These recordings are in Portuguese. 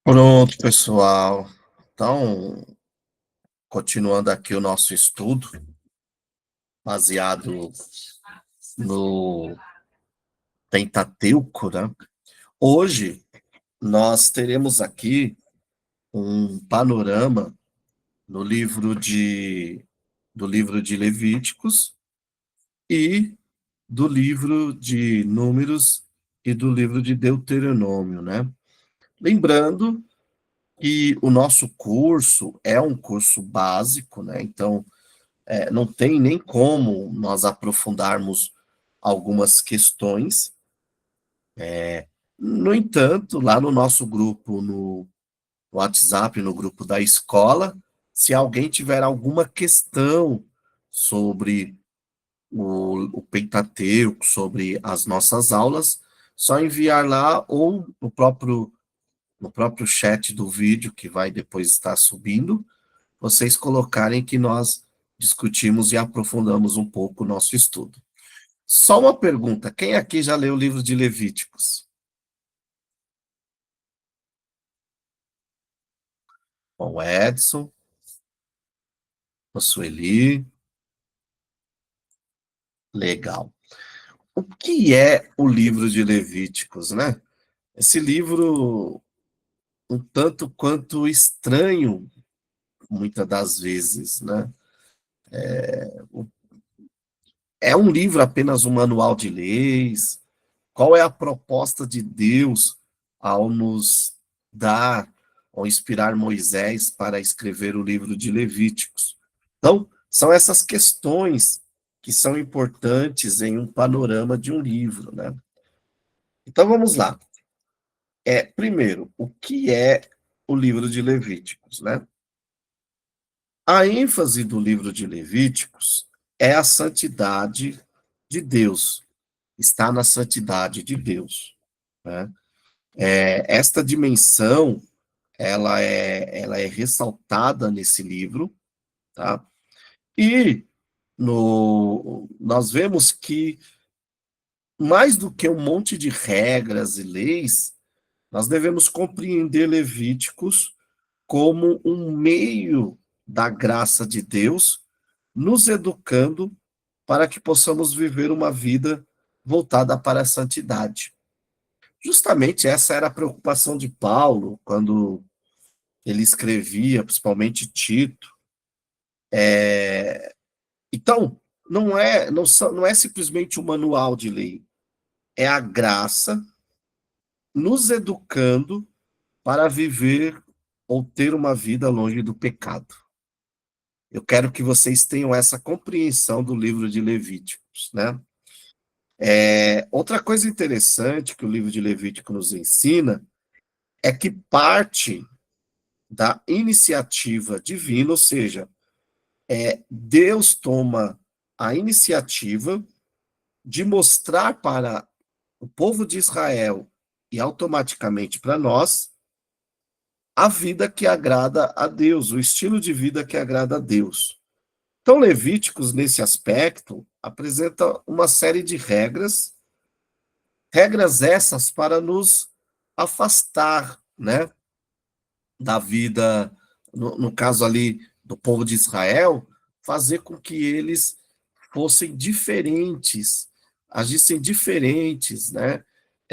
Pronto, pessoal. Então, continuando aqui o nosso estudo, baseado no Pentateuco, né? Hoje nós teremos aqui um panorama no do livro de Levíticos e do livro de Números e do livro de Deuteronômio, né? Lembrando que o nosso curso é um curso básico, né? Então, não tem nem como nós aprofundarmos algumas questões. No entanto, lá no nosso grupo, no WhatsApp, no grupo da escola, se alguém tiver alguma questão sobre o Pentateuco, sobre as nossas aulas, só enviar lá ou no próprio chat do vídeo, que vai depois estar subindo, vocês colocarem que nós discutimos e aprofundamos um pouco o nosso estudo. Só uma pergunta: quem aqui já leu o livro de Levíticos? Bom, o Edson, a Sueli, legal. O que é o livro de Levíticos, né? Esse livro, um tanto quanto estranho, muitas das vezes, né? É um livro apenas um manual de leis? Qual é a proposta de Deus ao nos dar, ao inspirar Moisés para escrever o livro de Levíticos? Então, são essas questões que são importantes em um panorama de um livro, né? Então, vamos lá. Primeiro, o que é o livro de Levíticos, né? A ênfase do livro de Levíticos é a santidade de Deus, está na santidade de Deus, né? Esta dimensão ela é ressaltada nesse livro, tá? E nós vemos que, mais do que um monte de regras e leis, nós devemos compreender Levíticos como um meio da graça de Deus, nos educando para que possamos viver uma vida voltada para a santidade. Justamente essa era a preocupação de Paulo quando ele escrevia, principalmente Tito. Então, não é simplesmente um manual de lei, é a graça nos educando para viver ou ter uma vida longe do pecado. Eu quero que vocês tenham essa compreensão do livro de Levíticos, né? Outra coisa interessante que o livro de Levítico nos ensina é que parte da iniciativa divina, ou seja, Deus toma a iniciativa de mostrar para o povo de Israel e automaticamente para nós a vida que agrada a Deus, o estilo de vida que agrada a Deus. Então, Levíticos, nesse aspecto, apresenta uma série de regras essas para nos afastar, né, da vida, no caso ali do povo de Israel, fazer com que eles fossem diferentes, agissem diferentes, né,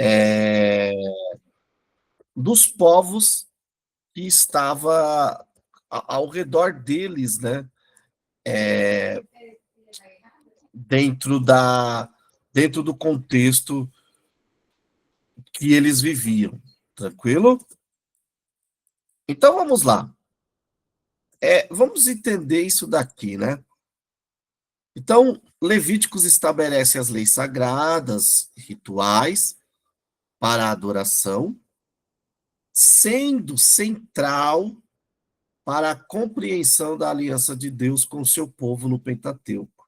é, dos povos que estava ao redor deles, né, dentro dentro do contexto que eles viviam. Tranquilo? Então vamos lá. Vamos entender isso daqui, né? Então, Levíticos estabelece as leis sagradas, rituais para a adoração, sendo central para a compreensão da aliança de Deus com o seu povo no Pentateuco.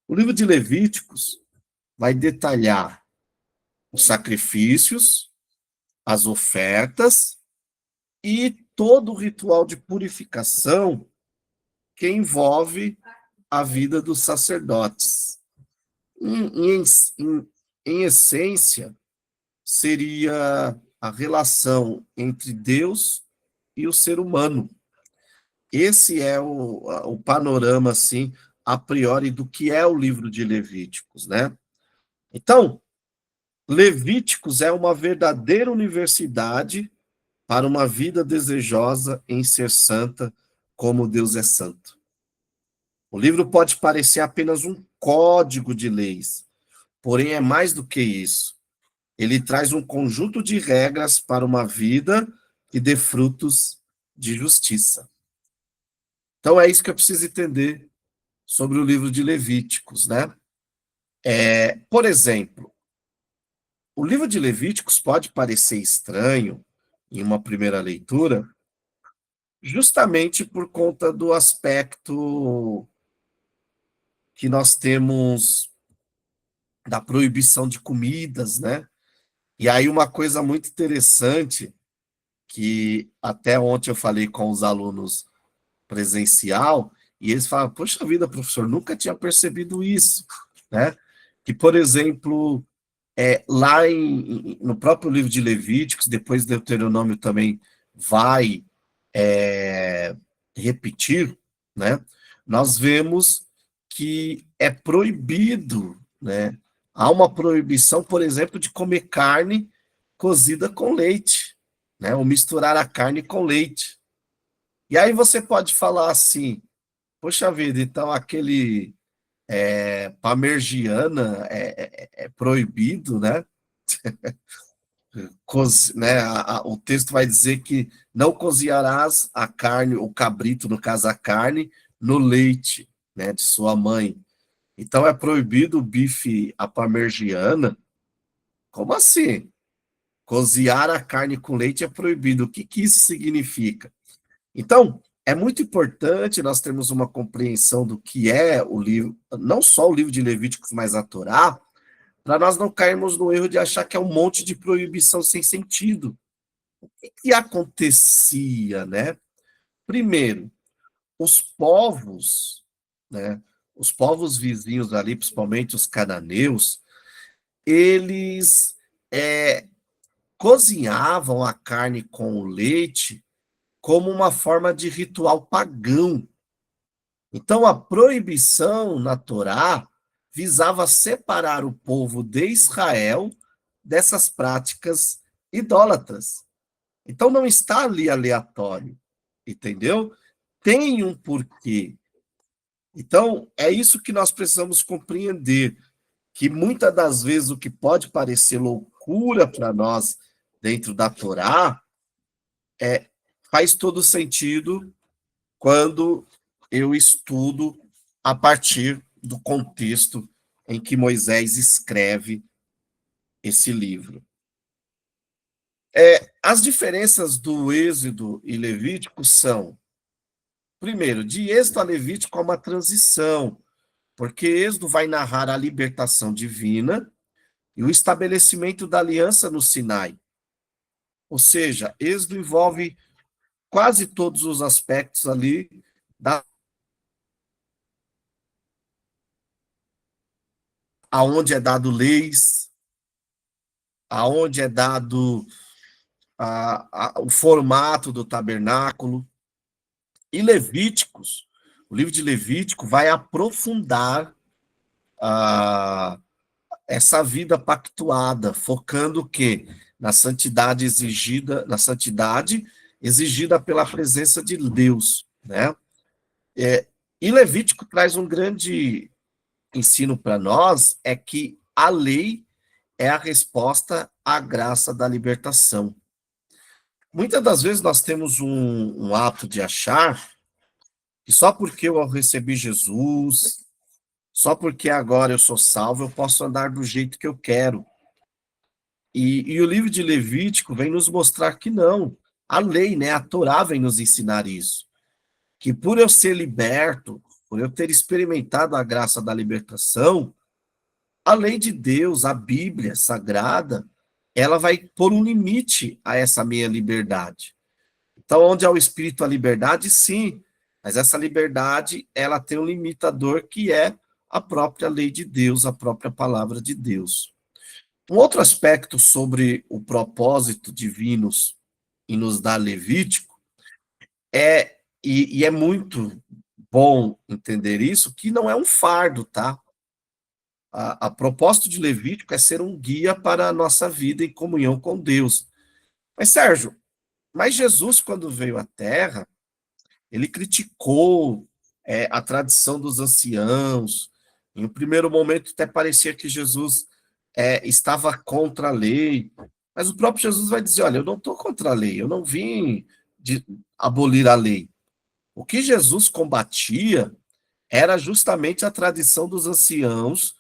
O livro de Levíticos vai detalhar os sacrifícios, as ofertas e todo o ritual de purificação que envolve a vida dos sacerdotes. Em, em, em essência, seria a relação entre Deus e o ser humano. Esse é o panorama, assim, a priori, do que é o livro de Levíticos, né? Então, Levíticos é uma verdadeira universidade para uma vida desejosa em ser santa, como Deus é santo. O livro pode parecer apenas um código de leis, porém é mais do que isso. Ele traz um conjunto de regras para uma vida que dê frutos de justiça. Então é isso que eu preciso entender sobre o livro de Levíticos, né? Por exemplo, o livro de Levíticos pode parecer estranho em uma primeira leitura, justamente por conta do aspecto que nós temos da proibição de comidas, né? E aí uma coisa muito interessante que até ontem eu falei com os alunos presencial e eles falam: "Poxa vida, professor, nunca tinha percebido isso", né? Que, por exemplo, lá no próprio livro de Levíticos, depois Deuteronômio também vai é, repetir, né? Nós vemos que é proibido, né? Há uma proibição, por exemplo, de comer carne cozida com leite, né? Ou misturar a carne com leite. E aí você pode falar assim: poxa vida, então aquele parmegiana é proibido, né? Né, o texto vai dizer que não cozinharás a carne, o cabrito, no caso a carne, no leite, né, de sua mãe. Então é proibido o bife à parmegiana? Como assim? Cozinhar a carne com leite é proibido. O que, que isso significa? Então, é muito importante nós termos uma compreensão do que é o livro, não só o livro de Levíticos, mas a Torá, para nós não cairmos no erro de achar que é um monte de proibição sem sentido. O que acontecia, né? Primeiro, os povos, né? Os povos vizinhos ali, principalmente os cananeus, eles é, cozinhavam a carne com o leite como uma forma de ritual pagão. Então, a proibição na Torá visava separar o povo de Israel dessas práticas idólatras. Então não está ali aleatório, entendeu? Tem um porquê. Então é isso que nós precisamos compreender, que muitas das vezes o que pode parecer loucura para nós dentro da Torá faz todo sentido quando eu estudo a partir do contexto em que Moisés escreve esse livro. As diferenças do Êxodo e Levítico são: primeiro, de Êxodo a Levítico há uma transição, porque Êxodo vai narrar a libertação divina e o estabelecimento da aliança no Sinai. Ou seja, Êxodo envolve quase todos os aspectos ali da aonde é dado leis, aonde é dado o formato do tabernáculo. E Levíticos, o livro de Levítico vai aprofundar a essa vida pactuada, focando o quê? Na santidade exigida pela presença de Deus, né? E Levítico traz um grande ensino para nós, é que a lei é a resposta à graça da libertação. Muitas das vezes nós temos um ato de achar que só porque eu recebi Jesus, só porque agora eu sou salvo, eu posso andar do jeito que eu quero. E o livro de Levítico vem nos mostrar que não. A lei, né, a Torá vem nos ensinar isso. Que por eu ser liberto, por eu ter experimentado a graça da libertação, a lei de Deus, a Bíblia sagrada, ela vai pôr um limite a essa minha liberdade. Então, onde há o espírito, a liberdade, sim, mas essa liberdade, ela tem um limitador que é a própria lei de Deus, a própria palavra de Deus. Um outro aspecto sobre o propósito divino em nos dar Levítico e é muito bom entender isso, que não é um fardo, tá? A propósito de Levítico é ser um guia para a nossa vida em comunhão com Deus. Mas, Sérgio, mas Jesus, quando veio à Terra, ele criticou a tradição dos anciãos. Em um primeiro momento, até parecia que Jesus estava contra a lei. Mas o próprio Jesus vai dizer: olha, eu não estou contra a lei, eu não vim abolir a lei. O que Jesus combatia era justamente a tradição dos anciãos,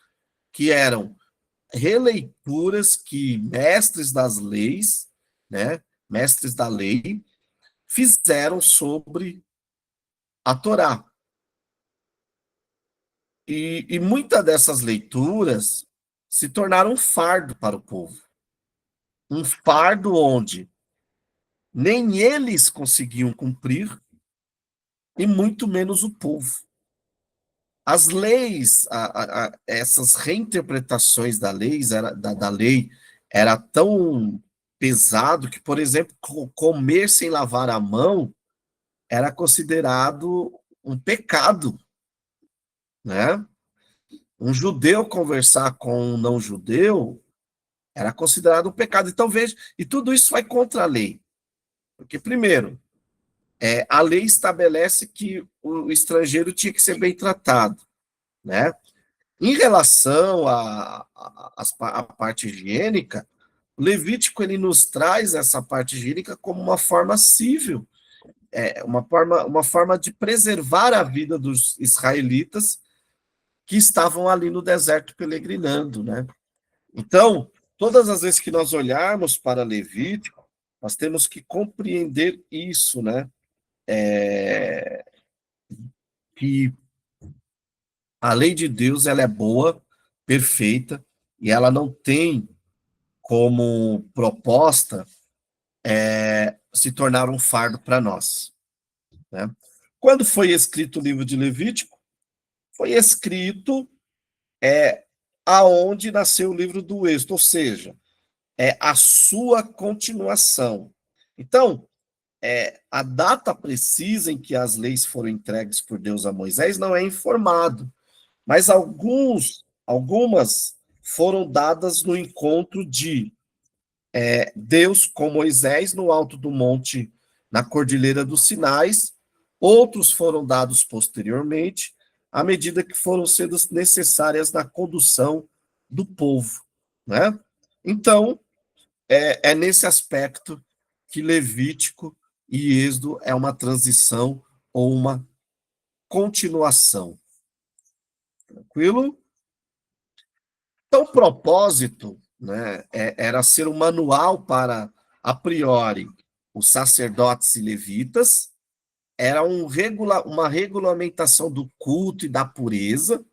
que eram releituras que mestres das leis, né, mestres da lei, fizeram sobre a Torá. E muitas dessas leituras se tornaram um fardo para o povo. Um fardo onde nem eles conseguiam cumprir, e muito menos o povo. As leis, essas reinterpretações da lei era tão pesado que, por exemplo, comer sem lavar a mão era considerado um pecado, né? Um judeu conversar com um não judeu era considerado um pecado. Então veja, e tudo isso vai contra a lei, porque primeiro a lei estabelece que o estrangeiro tinha que ser bem tratado, né? Em relação à parte higiênica, o Levítico ele nos traz essa parte higiênica como uma forma civil, uma forma de preservar a vida dos israelitas que estavam ali no deserto peregrinando, né? Então, todas as vezes que nós olharmos para Levítico, nós temos que compreender isso, né? Que a lei de Deus ela é boa, perfeita, e ela não tem como proposta se tornar um fardo para nós, né? Quando foi escrito o livro de Levítico, foi escrito aonde nasceu o livro do Êxodo, ou seja, é a sua continuação. Então, a data precisa em que as leis foram entregues por Deus a Moisés não é informado, mas algumas foram dadas no encontro de Deus com Moisés no alto do monte, na Cordilheira dos Sinais, outros foram dados posteriormente, à medida que foram sendo necessárias na condução do povo, né? Então, é nesse aspecto que Levítico e Êxodo é uma transição ou uma continuação. Tranquilo? Então, o propósito, né, era ser um manual para, a priori, os sacerdotes e levitas, era uma regulamentação do culto e da pureza.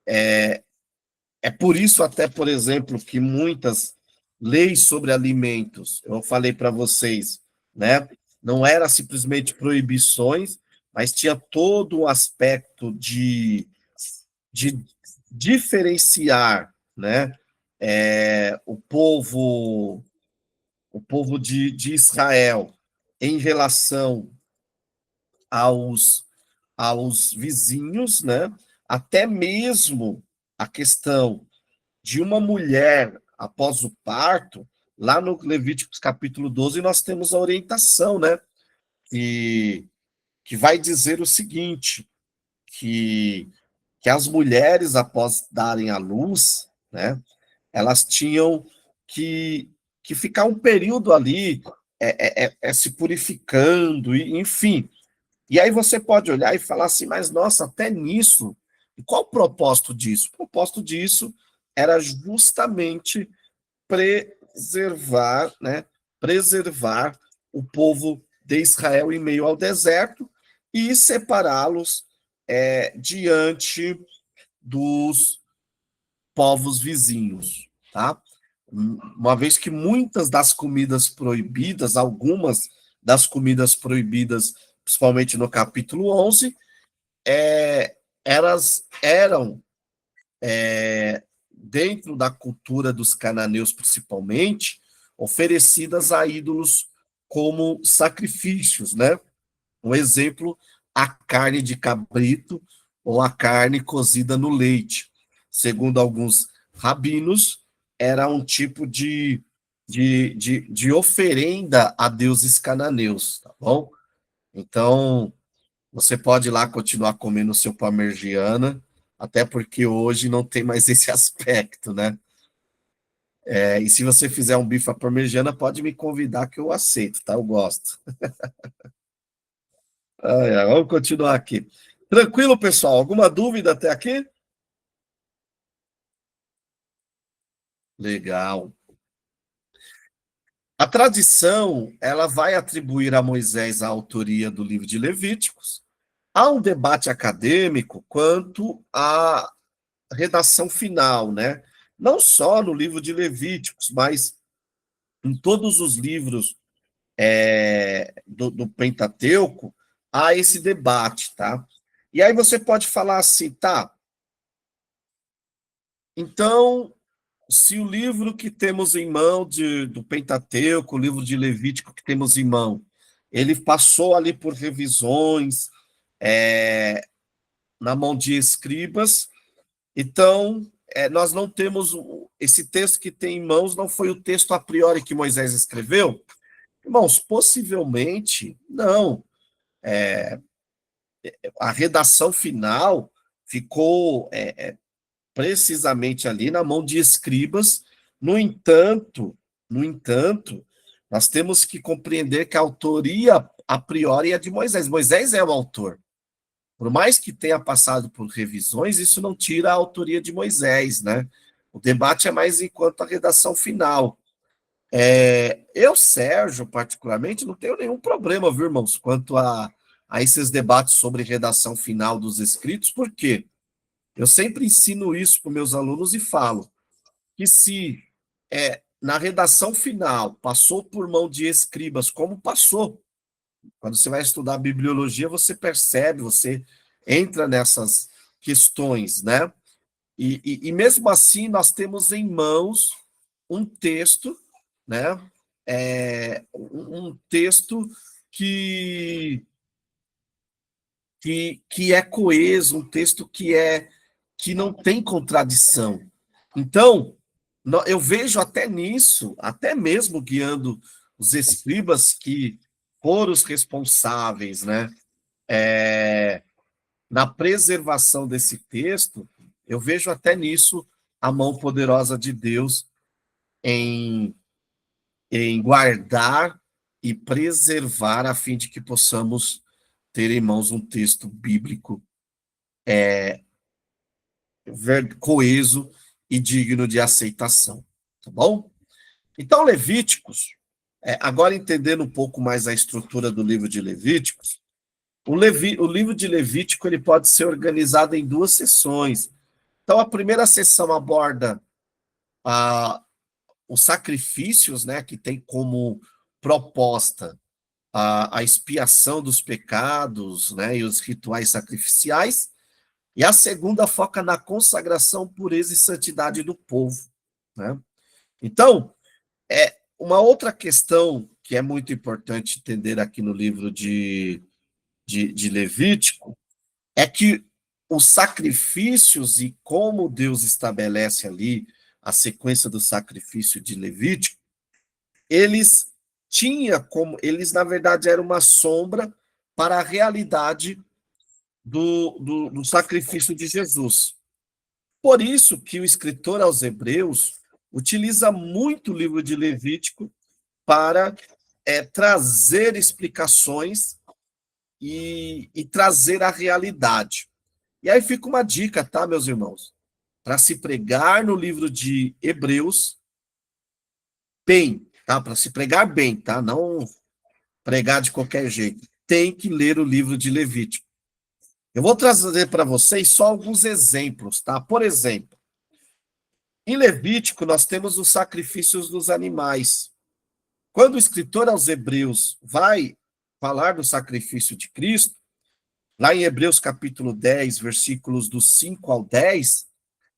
É por isso, até, por exemplo, que muitas leis sobre alimentos, eu falei para vocês, né, não era simplesmente proibições, mas tinha todo o aspecto de diferenciar, né, o povo de Israel em relação aos, aos vizinhos, né? Até mesmo a questão de uma mulher após o parto, lá no Levíticos capítulo 12, nós temos a orientação, né? Que, que vai dizer o seguinte, que, que as mulheres, após darem à luz, né? Elas tinham que, que ficar um período ali se purificando, e, enfim. E aí você pode olhar e falar assim, mas nossa, até nisso. E qual o propósito disso? O propósito disso era justamente preservar, né, preservar o povo de Israel em meio ao deserto e separá-los diante dos povos vizinhos, tá? Uma vez que muitas das comidas proibidas, algumas das comidas proibidas, principalmente no capítulo 11, elas eram dentro da cultura dos cananeus principalmente, oferecidas a ídolos como sacrifícios, né? Um exemplo, a carne de cabrito ou a carne cozida no leite. Segundo alguns rabinos, era um tipo de oferenda a deuses cananeus, tá bom? Então, você pode ir lá continuar comendo o seu parmegiana, até porque hoje não tem mais esse aspecto, né? E se você fizer um bife à parmegiana, pode me convidar que eu aceito, tá? Eu gosto. Vamos continuar aqui. Tranquilo, pessoal? Alguma dúvida até aqui? Legal. A tradição, ela vai atribuir a Moisés a autoria do livro de Levíticos. Há um debate acadêmico quanto à redação final, né? Não só no livro de Levíticos, mas em todos os livros do Pentateuco, há esse debate, tá? E aí você pode falar assim, tá? Então, se o livro que temos em mão do Pentateuco, o livro de Levítico que temos em mão, ele passou ali por revisões, na mão de escribas, então nós não temos esse texto que tem em mãos, não foi o texto a priori que Moisés escreveu? Irmãos, possivelmente não. A redação final ficou precisamente ali na mão de escribas. No entanto, nós temos que compreender que a autoria a priori é de Moisés. Moisés é o autor. Por mais que tenha passado por revisões, isso não tira a autoria de Moisés, né? O debate é mais enquanto a redação final. Eu, Sérgio, particularmente, não tenho nenhum problema, viu, irmãos, quanto a esses debates sobre redação final dos escritos, porque eu sempre ensino isso para meus alunos e falo que se na redação final passou por mão de escribas, como passou, quando você vai estudar bibliologia, você percebe, você entra nessas questões, né? E mesmo assim, nós temos em mãos um texto, né? Um texto que, que é coeso, um texto que não tem contradição. Então, eu vejo até nisso, até mesmo guiando os escribas que foram os responsáveis, né, na preservação desse texto, eu vejo até nisso a mão poderosa de Deus em, em guardar e preservar a fim de que possamos ter em mãos um texto bíblico coeso e digno de aceitação, tá bom? Então, Levíticos, agora entendendo um pouco mais a estrutura do livro de Levíticos, o livro de Levítico ele pode ser organizado em duas sessões. Então, a primeira sessão aborda os sacrifícios, né, que tem como proposta a expiação dos pecados, né, e os rituais sacrificiais, e a segunda foca na consagração, pureza e santidade do povo, né? Então, uma outra questão que é muito importante entender aqui no livro de Levítico é que os sacrifícios e como Deus estabelece ali a sequência do sacrifício de Levítico, eles na verdade eram uma sombra para a realidade do sacrifício de Jesus. Por isso que o escritor aos Hebreus utiliza muito o livro de Levítico para trazer explicações e trazer a realidade. E aí fica uma dica, tá, meus irmãos? Para se pregar no livro de Hebreus, bem, tá? Para se pregar bem, tá? Não pregar de qualquer jeito. Tem que ler o livro de Levítico. Eu vou trazer para vocês só alguns exemplos, tá? Por exemplo, em Levítico nós temos os sacrifícios dos animais. Quando o escritor aos Hebreus vai falar do sacrifício de Cristo, lá em Hebreus capítulo 10, versículos do 5 ao 10,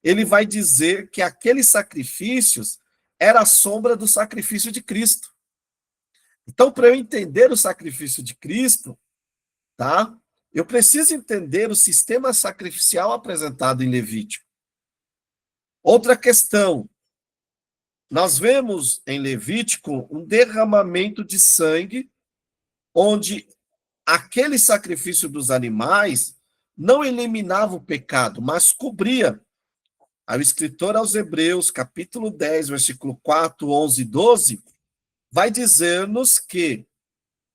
ele vai dizer que aqueles sacrifícios era a sombra do sacrifício de Cristo. Então, para eu entender o sacrifício de Cristo, tá? Eu preciso entender o sistema sacrificial apresentado em Levítico. Outra questão, nós vemos em Levítico um derramamento de sangue, onde aquele sacrifício dos animais não eliminava o pecado, mas cobria. Aí o escritor aos Hebreus, capítulo 10, versículo 4, 11 e 12, vai dizer-nos que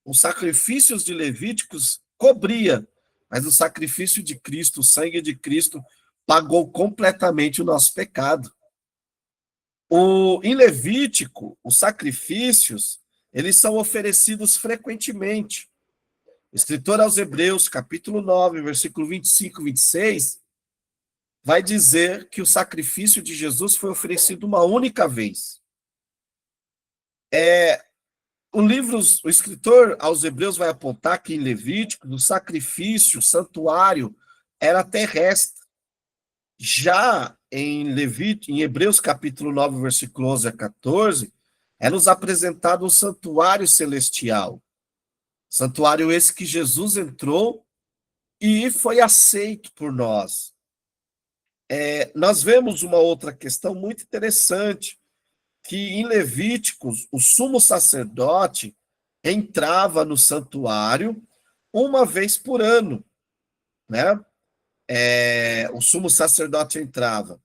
os sacrifícios de Levíticos cobria, mas o sacrifício de Cristo, o sangue de Cristo, pagou completamente o nosso pecado. Em Levítico, os sacrifícios, eles são oferecidos frequentemente. O escritor aos Hebreus, capítulo 9, versículo 25 e 26, vai dizer que o sacrifício de Jesus foi oferecido uma única vez. O escritor aos Hebreus vai apontar que em Levítico, o sacrifício, o santuário, era terrestre. Já em Hebreus capítulo 9, versículo 11 a 14, é nos apresentado um santuário celestial. Santuário esse que Jesus entrou e foi aceito por nós. Nós vemos uma outra questão muito interessante, que em Levíticos, o sumo sacerdote entrava no santuário uma vez por ano, né? O sumo sacerdote entrava.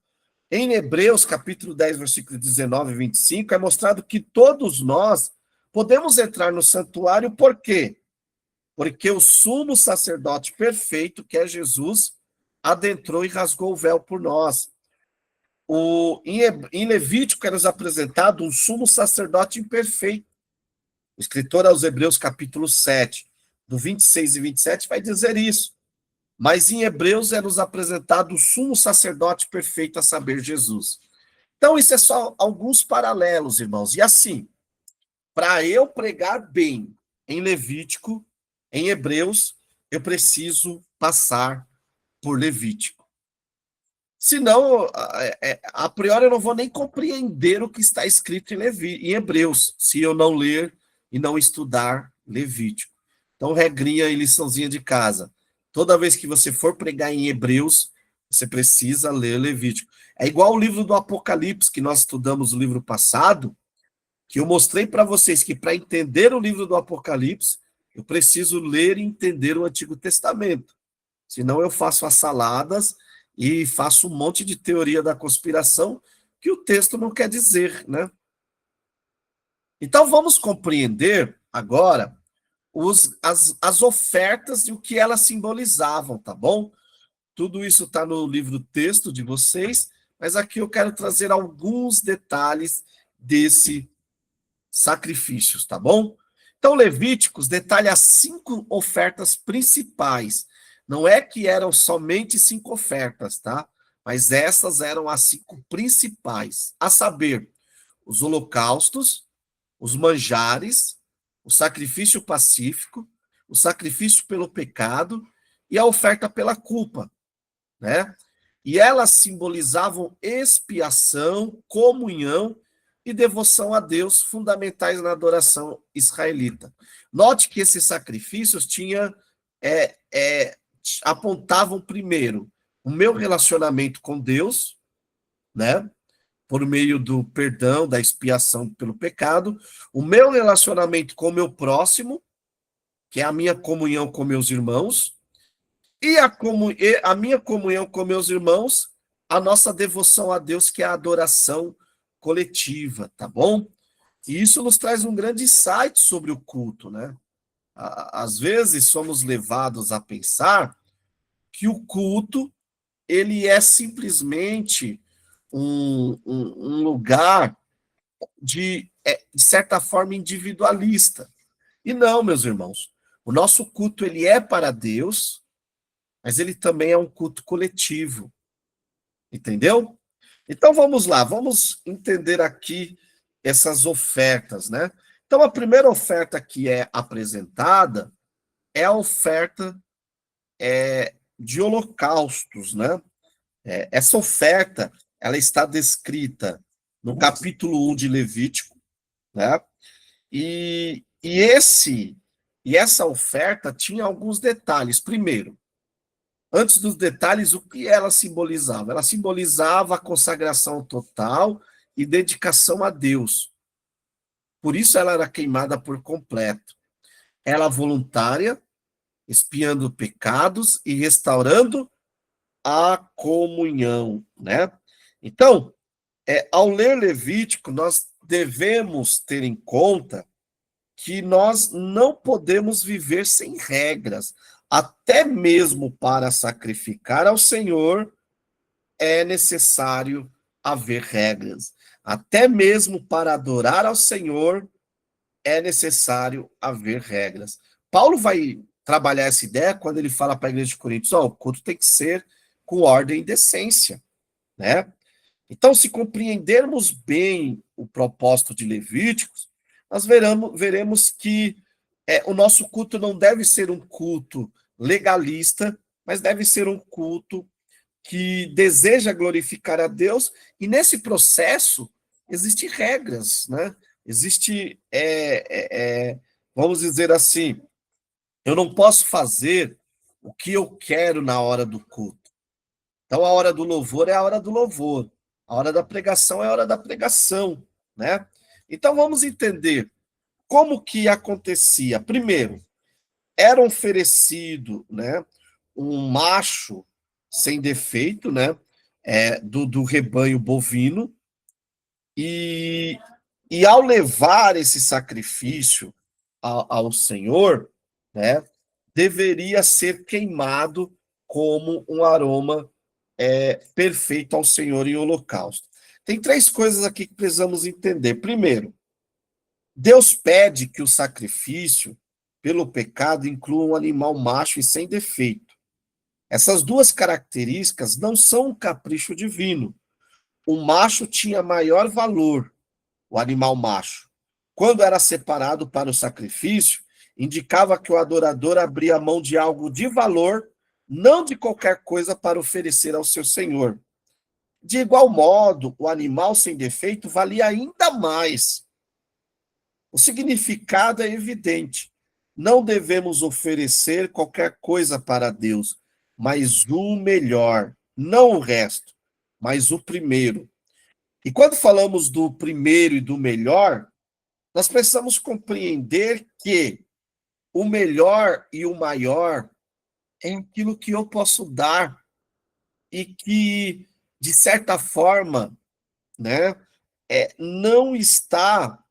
Em Hebreus, capítulo 10, versículo 19 e 25, é mostrado que todos nós podemos entrar no santuário, por quê? Porque o sumo sacerdote perfeito, que é Jesus, adentrou e rasgou o véu por nós. Em Levítico é nos apresentado um sumo sacerdote imperfeito. O escritor aos Hebreus, capítulo 7, do 26 e 27, vai dizer isso. Mas em Hebreus é nos apresentado o sumo sacerdote perfeito, a saber, Jesus. Então, isso é só alguns paralelos, irmãos. E assim, para eu pregar bem em Levítico, em Hebreus, eu preciso passar por Levítico. Senão, a priori, eu não vou nem compreender o que está escrito em Hebreus, se eu não ler e não estudar Levítico. Então, regrinha e liçãozinha de casa. Toda vez que você for pregar em Hebreus, você precisa ler Levítico. É igual o livro do Apocalipse, que nós estudamos no livro passado, que eu mostrei para vocês que para entender o livro do Apocalipse, eu preciso ler e entender o Antigo Testamento. Senão eu faço as saladas e faço um monte de teoria da conspiração que o texto não quer dizer, né? Então vamos compreender agora as ofertas e o que elas simbolizavam, tá bom? Tudo isso está no livro texto de vocês, mas aqui eu quero trazer alguns detalhes desse sacrifícios, tá bom? Então, Levíticos detalha as 5 ofertas principais. Não é que eram somente 5 ofertas, tá? Mas essas eram as 5 principais, a saber, os holocaustos, os manjares, o sacrifício pacífico, o sacrifício pelo pecado e a oferta pela culpa, né? E elas simbolizavam expiação, comunhão e devoção a Deus, fundamentais na adoração israelita. Note que esses sacrifícios apontavam primeiro o meu relacionamento com Deus, né? Por meio do perdão, da expiação pelo pecado, o meu relacionamento com o meu próximo, que é a minha comunhão com meus irmãos, e a minha comunhão com meus irmãos, a nossa devoção a Deus, que é a adoração coletiva, tá bom? E isso nos traz um grande insight sobre o culto, né? Às vezes somos levados a pensar que o culto ele é simplesmente um lugar de certa forma, individualista. E não, meus irmãos, o nosso culto ele é para Deus, mas ele também é um culto coletivo. Entendeu? Então vamos lá, vamos entender aqui essas ofertas, né? Então a primeira oferta que é apresentada é a oferta de holocaustos, né? Essa oferta, ela está descrita no capítulo 1 de Levítico, né? E essa oferta tinha alguns detalhes. Primeiro, antes dos detalhes, o que ela simbolizava? Ela simbolizava a consagração total e dedicação a Deus. Por isso ela era queimada por completo. Ela voluntária, expiando pecados e restaurando a comunhão, né? Então, ao ler Levítico, nós devemos ter em conta que nós não podemos viver sem regras. Até mesmo para sacrificar ao Senhor é necessário haver regras. Até mesmo para adorar ao Senhor é necessário haver regras. Paulo vai trabalhar essa ideia quando ele fala para a igreja de Coríntios, o culto tem que ser com ordem e decência, né? Então, se compreendermos bem o propósito de Levíticos, nós veremos que o nosso culto não deve ser um culto legalista, mas deve ser um culto que deseja glorificar a Deus, e nesse processo existem regras, né? Existe, vamos dizer assim, eu não posso fazer o que eu quero na hora do culto. Então, a hora do louvor é a hora do louvor, a hora da pregação é a hora da pregação, né? Então, vamos entender como que acontecia. Primeiro, era oferecido, né, um macho sem defeito, né, do rebanho bovino, e, ao levar esse sacrifício ao Senhor, né, deveria ser queimado como um aroma perfeito ao Senhor em holocausto. Tem três coisas aqui que precisamos entender. Primeiro, Deus pede que o sacrifício pelo pecado inclua um animal macho e sem defeito. Essas duas características não são um capricho divino. O macho tinha maior valor, o animal macho. Quando era separado para o sacrifício, indicava que o adorador abria mão de algo de valor, não de qualquer coisa, para oferecer ao seu senhor. De igual modo, o animal sem defeito valia ainda mais. O significado é evidente. Não devemos oferecer qualquer coisa para Deus, mas o melhor, não o resto, mas o primeiro. E quando falamos do primeiro e do melhor, nós precisamos compreender que o melhor e o maior é aquilo que eu posso dar e que, de certa forma, né, não está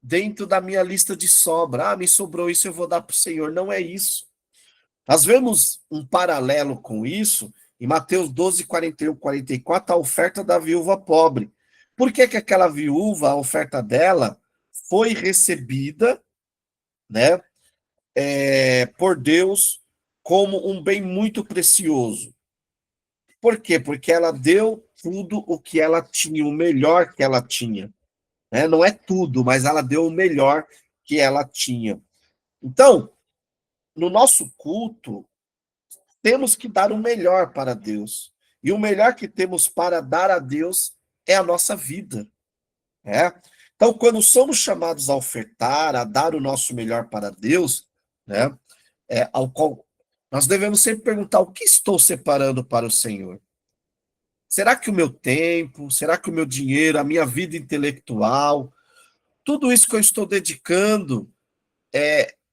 dentro da minha lista de sobra. Me sobrou isso, eu vou dar para o Senhor. Não é isso. Nós vemos um paralelo com isso em Mateus 12, 41, 44, a oferta da viúva pobre. Por que aquela viúva, a oferta dela, foi recebida, né, por Deus como um bem muito precioso? Por quê? Porque ela deu tudo o que ela tinha, o melhor que ela tinha. Né? Não é tudo, mas ela deu o melhor que ela tinha. Então, no nosso culto, temos que dar o melhor para Deus. E o melhor que temos para dar a Deus é a nossa vida. Né? Então, quando somos chamados a ofertar, a dar o nosso melhor para Deus, né, ao qual nós devemos sempre perguntar: o que estou separando para o Senhor? Será que o meu tempo, será que o meu dinheiro, a minha vida intelectual, tudo isso que eu estou dedicando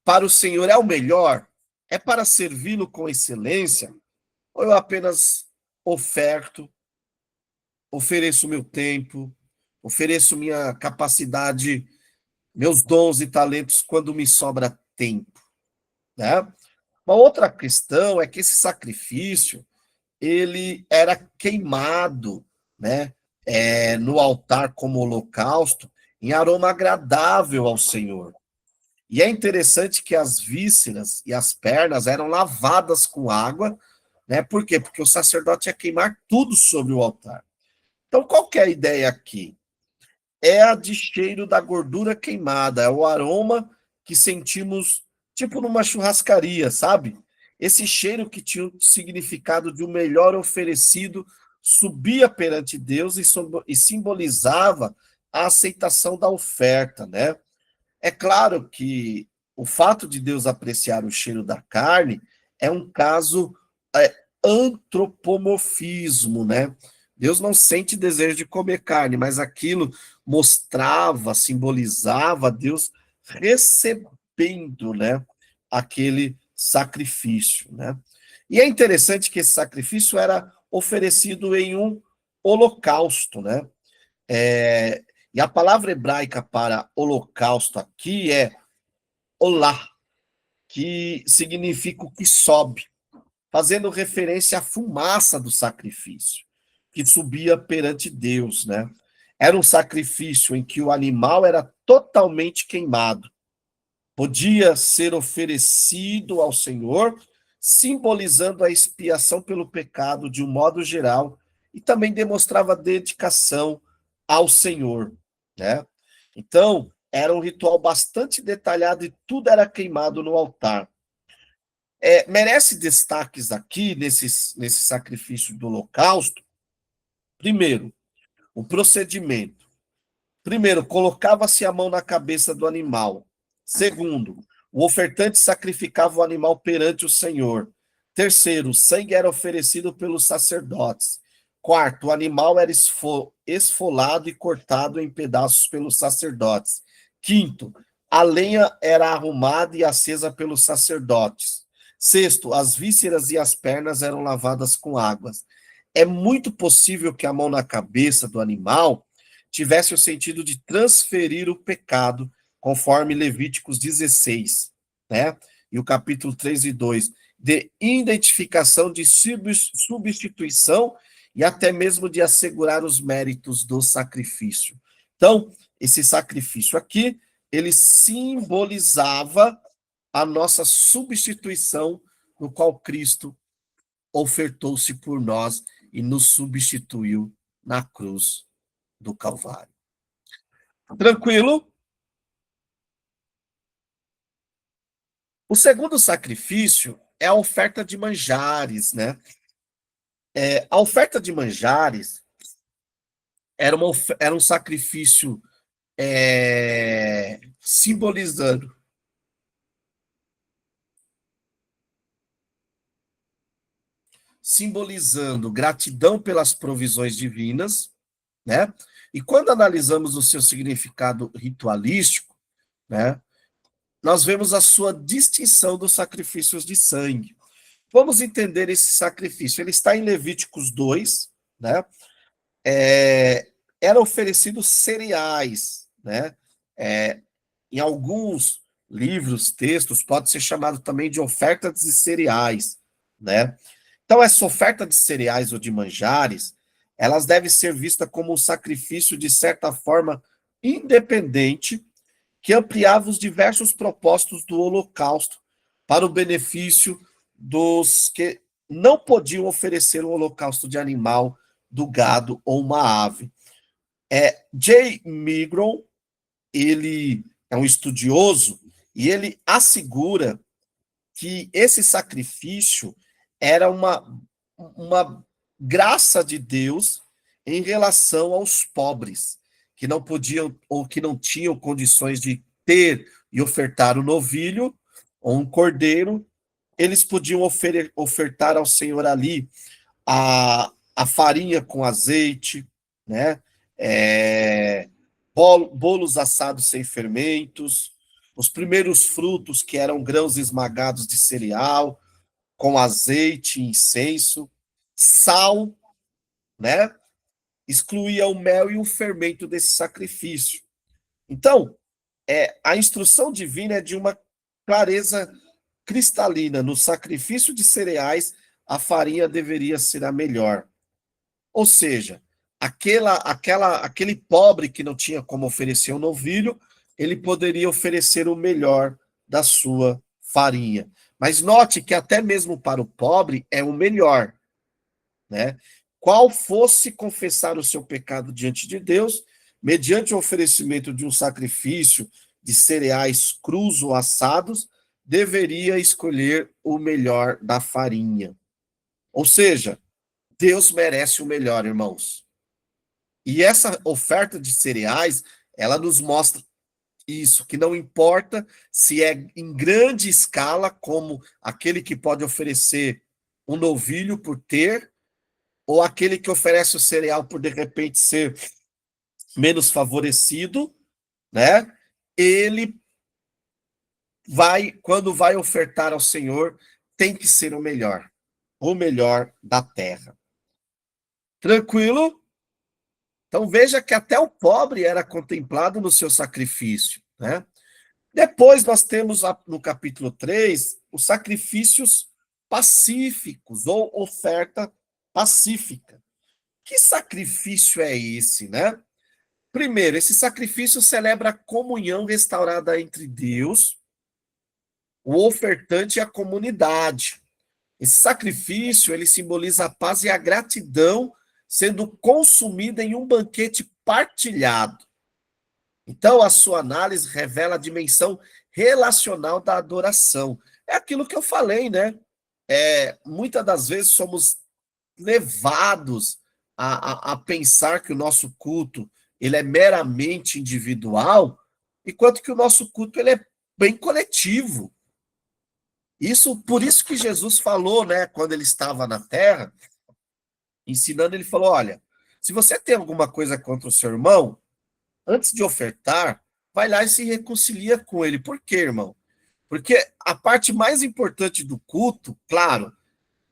para o Senhor é o melhor? É para servi-lo com excelência? Ou eu apenas oferto, ofereço meu tempo, ofereço minha capacidade, meus dons e talentos quando me sobra tempo, né? Uma outra questão é que esse sacrifício, ele era queimado, né, no altar como holocausto, em aroma agradável ao Senhor. E é interessante que as vísceras e as pernas eram lavadas com água, né? Por quê? Porque o sacerdote ia queimar tudo sobre o altar. Então, qual que é a ideia aqui? É a de cheiro da gordura queimada, é o aroma que sentimos, tipo numa churrascaria, sabe? Esse cheiro que tinha o significado de o melhor oferecido subia perante Deus e simbolizava a aceitação da oferta, né? É claro que o fato de Deus apreciar o cheiro da carne é um caso antropomorfismo, né? Deus não sente desejo de comer carne, mas aquilo mostrava, simbolizava Deus recebendo, né, aquele sacrifício, né? E é interessante que esse sacrifício era oferecido em um holocausto, né? E a palavra hebraica para holocausto aqui é olá, que significa o que sobe, fazendo referência à fumaça do sacrifício, que subia perante Deus, né? Era um sacrifício em que o animal era totalmente queimado. Podia ser oferecido ao Senhor, simbolizando a expiação pelo pecado de um modo geral, e também demonstrava dedicação ao Senhor, né? Então, era um ritual bastante detalhado e tudo era queimado no altar. Merece destaques aqui, nesse sacrifício do holocausto, primeiro, o procedimento. Primeiro, colocava-se a mão na cabeça do animal. Segundo, o ofertante sacrificava o animal perante o Senhor. Terceiro, o sangue era oferecido pelos sacerdotes. Quarto, o animal era esfolado e cortado em pedaços pelos sacerdotes. Quinto, a lenha era arrumada e acesa pelos sacerdotes. Sexto, as vísceras e as pernas eram lavadas com águas. É muito possível que a mão na cabeça do animal tivesse o sentido de transferir o pecado, conforme Levíticos 16, né? E o capítulo 3 e 2, de identificação de substituição e até mesmo de assegurar os méritos do sacrifício. Então, esse sacrifício aqui, ele simbolizava a nossa substituição, no qual Cristo ofertou-se por nós e nos substituiu na cruz do Calvário. Tranquilo? O segundo sacrifício é a oferta de manjares, né? A oferta de manjares era um sacrifício simbolizando gratidão pelas provisões divinas, né? E quando analisamos o seu significado ritualístico, né, nós vemos a sua distinção dos sacrifícios de sangue. Vamos entender esse sacrifício. Ele está em Levíticos 2, né? Era oferecido cereais, né? Em alguns livros, textos, pode ser chamado também de oferta de cereais, né? Então, essa oferta de cereais ou de manjares, elas devem ser vistas como um sacrifício, de certa forma, independente, que ampliava os diversos propósitos do holocausto para o benefício dos que não podiam oferecer um holocausto de animal, do gado ou uma ave. J. Migron, ele é um estudioso e ele assegura que esse sacrifício era uma graça de Deus em relação aos pobres, que não podiam ou que não tinham condições de ter e ofertar um novilho ou um cordeiro, eles podiam ofertar ao Senhor ali a farinha com azeite, né? Bolos assados sem fermentos, os primeiros frutos, que eram grãos esmagados de cereal, com azeite, incenso, sal, né? Excluía o mel e o fermento desse sacrifício. Então, a instrução divina é de uma clareza cristalina. No sacrifício de cereais, a farinha deveria ser a melhor. Ou seja, aquele pobre que não tinha como oferecer um novilho, ele poderia oferecer o melhor da sua farinha. Mas note que até mesmo para o pobre é o melhor, né? Qual fosse confessar o seu pecado diante de Deus, mediante o oferecimento de um sacrifício de cereais crus ou assados, deveria escolher o melhor da farinha. Ou seja, Deus merece o melhor, irmãos. E essa oferta de cereais, ela nos mostra isso, que não importa se é em grande escala, como aquele que pode oferecer um novilho por ter, ou aquele que oferece o cereal por de repente ser menos favorecido, né? Ele vai, quando vai ofertar ao Senhor, tem que ser o melhor da terra. Tranquilo? Então veja que até o pobre era contemplado no seu sacrifício, né? Depois nós temos no capítulo 3 os sacrifícios pacíficos ou oferta pacífica. Que sacrifício é esse, né? Primeiro, esse sacrifício celebra a comunhão restaurada entre Deus, o ofertante e a comunidade. Esse sacrifício, ele simboliza a paz e a gratidão sendo consumida em um banquete partilhado. Então, a sua análise revela a dimensão relacional da adoração. É aquilo que eu falei, né? Muitas das vezes somos levados a pensar que o nosso culto ele é meramente individual, enquanto que o nosso culto ele é bem coletivo. Por isso que Jesus falou, né, quando ele estava na terra, ensinando, ele falou: olha, se você tem alguma coisa contra o seu irmão, antes de ofertar, vai lá e se reconcilia com ele. Por quê, irmão? Porque a parte mais importante do culto, claro,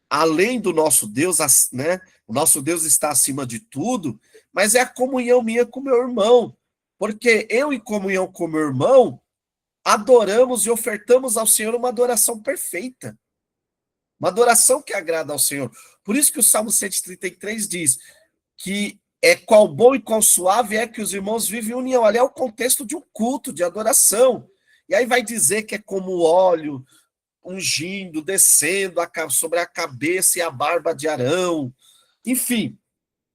além do nosso Deus, né? O nosso Deus está acima de tudo, mas é a comunhão minha com meu irmão. Porque eu, em comunhão com meu irmão, adoramos e ofertamos ao Senhor uma adoração perfeita. Uma adoração que agrada ao Senhor. Por isso que o Salmo 133 diz que qual bom e qual suave é que os irmãos vivem em união. Ali é o contexto de um culto, de adoração. E aí vai dizer que é como óleo ungindo, descendo sobre a cabeça e a barba de Arão. Enfim,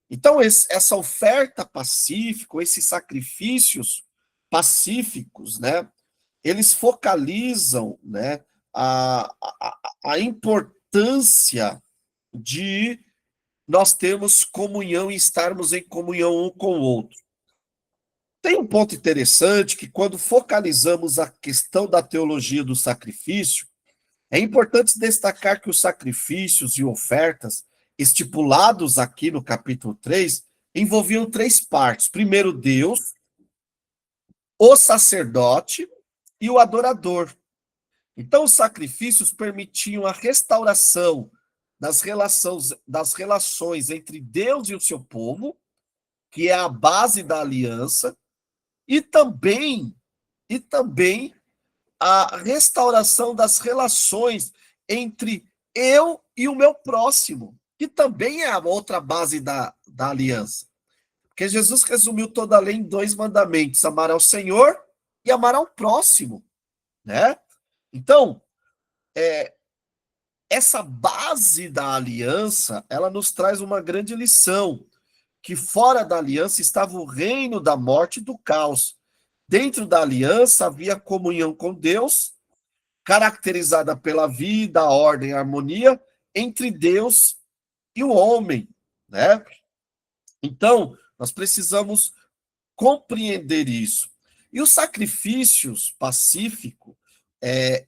então essa oferta pacífica, esses sacrifícios pacíficos, né, eles focalizam, né, a importância de nós termos comunhão e estarmos em comunhão um com o outro. Tem um ponto interessante que quando focalizamos a questão da teologia do sacrifício, é importante destacar que os sacrifícios e ofertas estipulados aqui no capítulo 3 envolviam três partes. Primeiro, Deus, o sacerdote e o adorador. Então, os sacrifícios permitiam a restauração das relações entre Deus e o seu povo, que é a base da aliança, e também a restauração das relações entre eu e o meu próximo, que também é a outra base da aliança. Porque Jesus resumiu toda a lei em dois mandamentos: amar ao Senhor e amar ao próximo, né? Então, essa base da aliança, ela nos traz uma grande lição, que fora da aliança estava o reino da morte e do caos. Dentro da aliança havia comunhão com Deus, caracterizada pela vida, a ordem e a harmonia entre Deus e o homem, né? Então, nós precisamos compreender isso. E os sacrifícios pacíficos,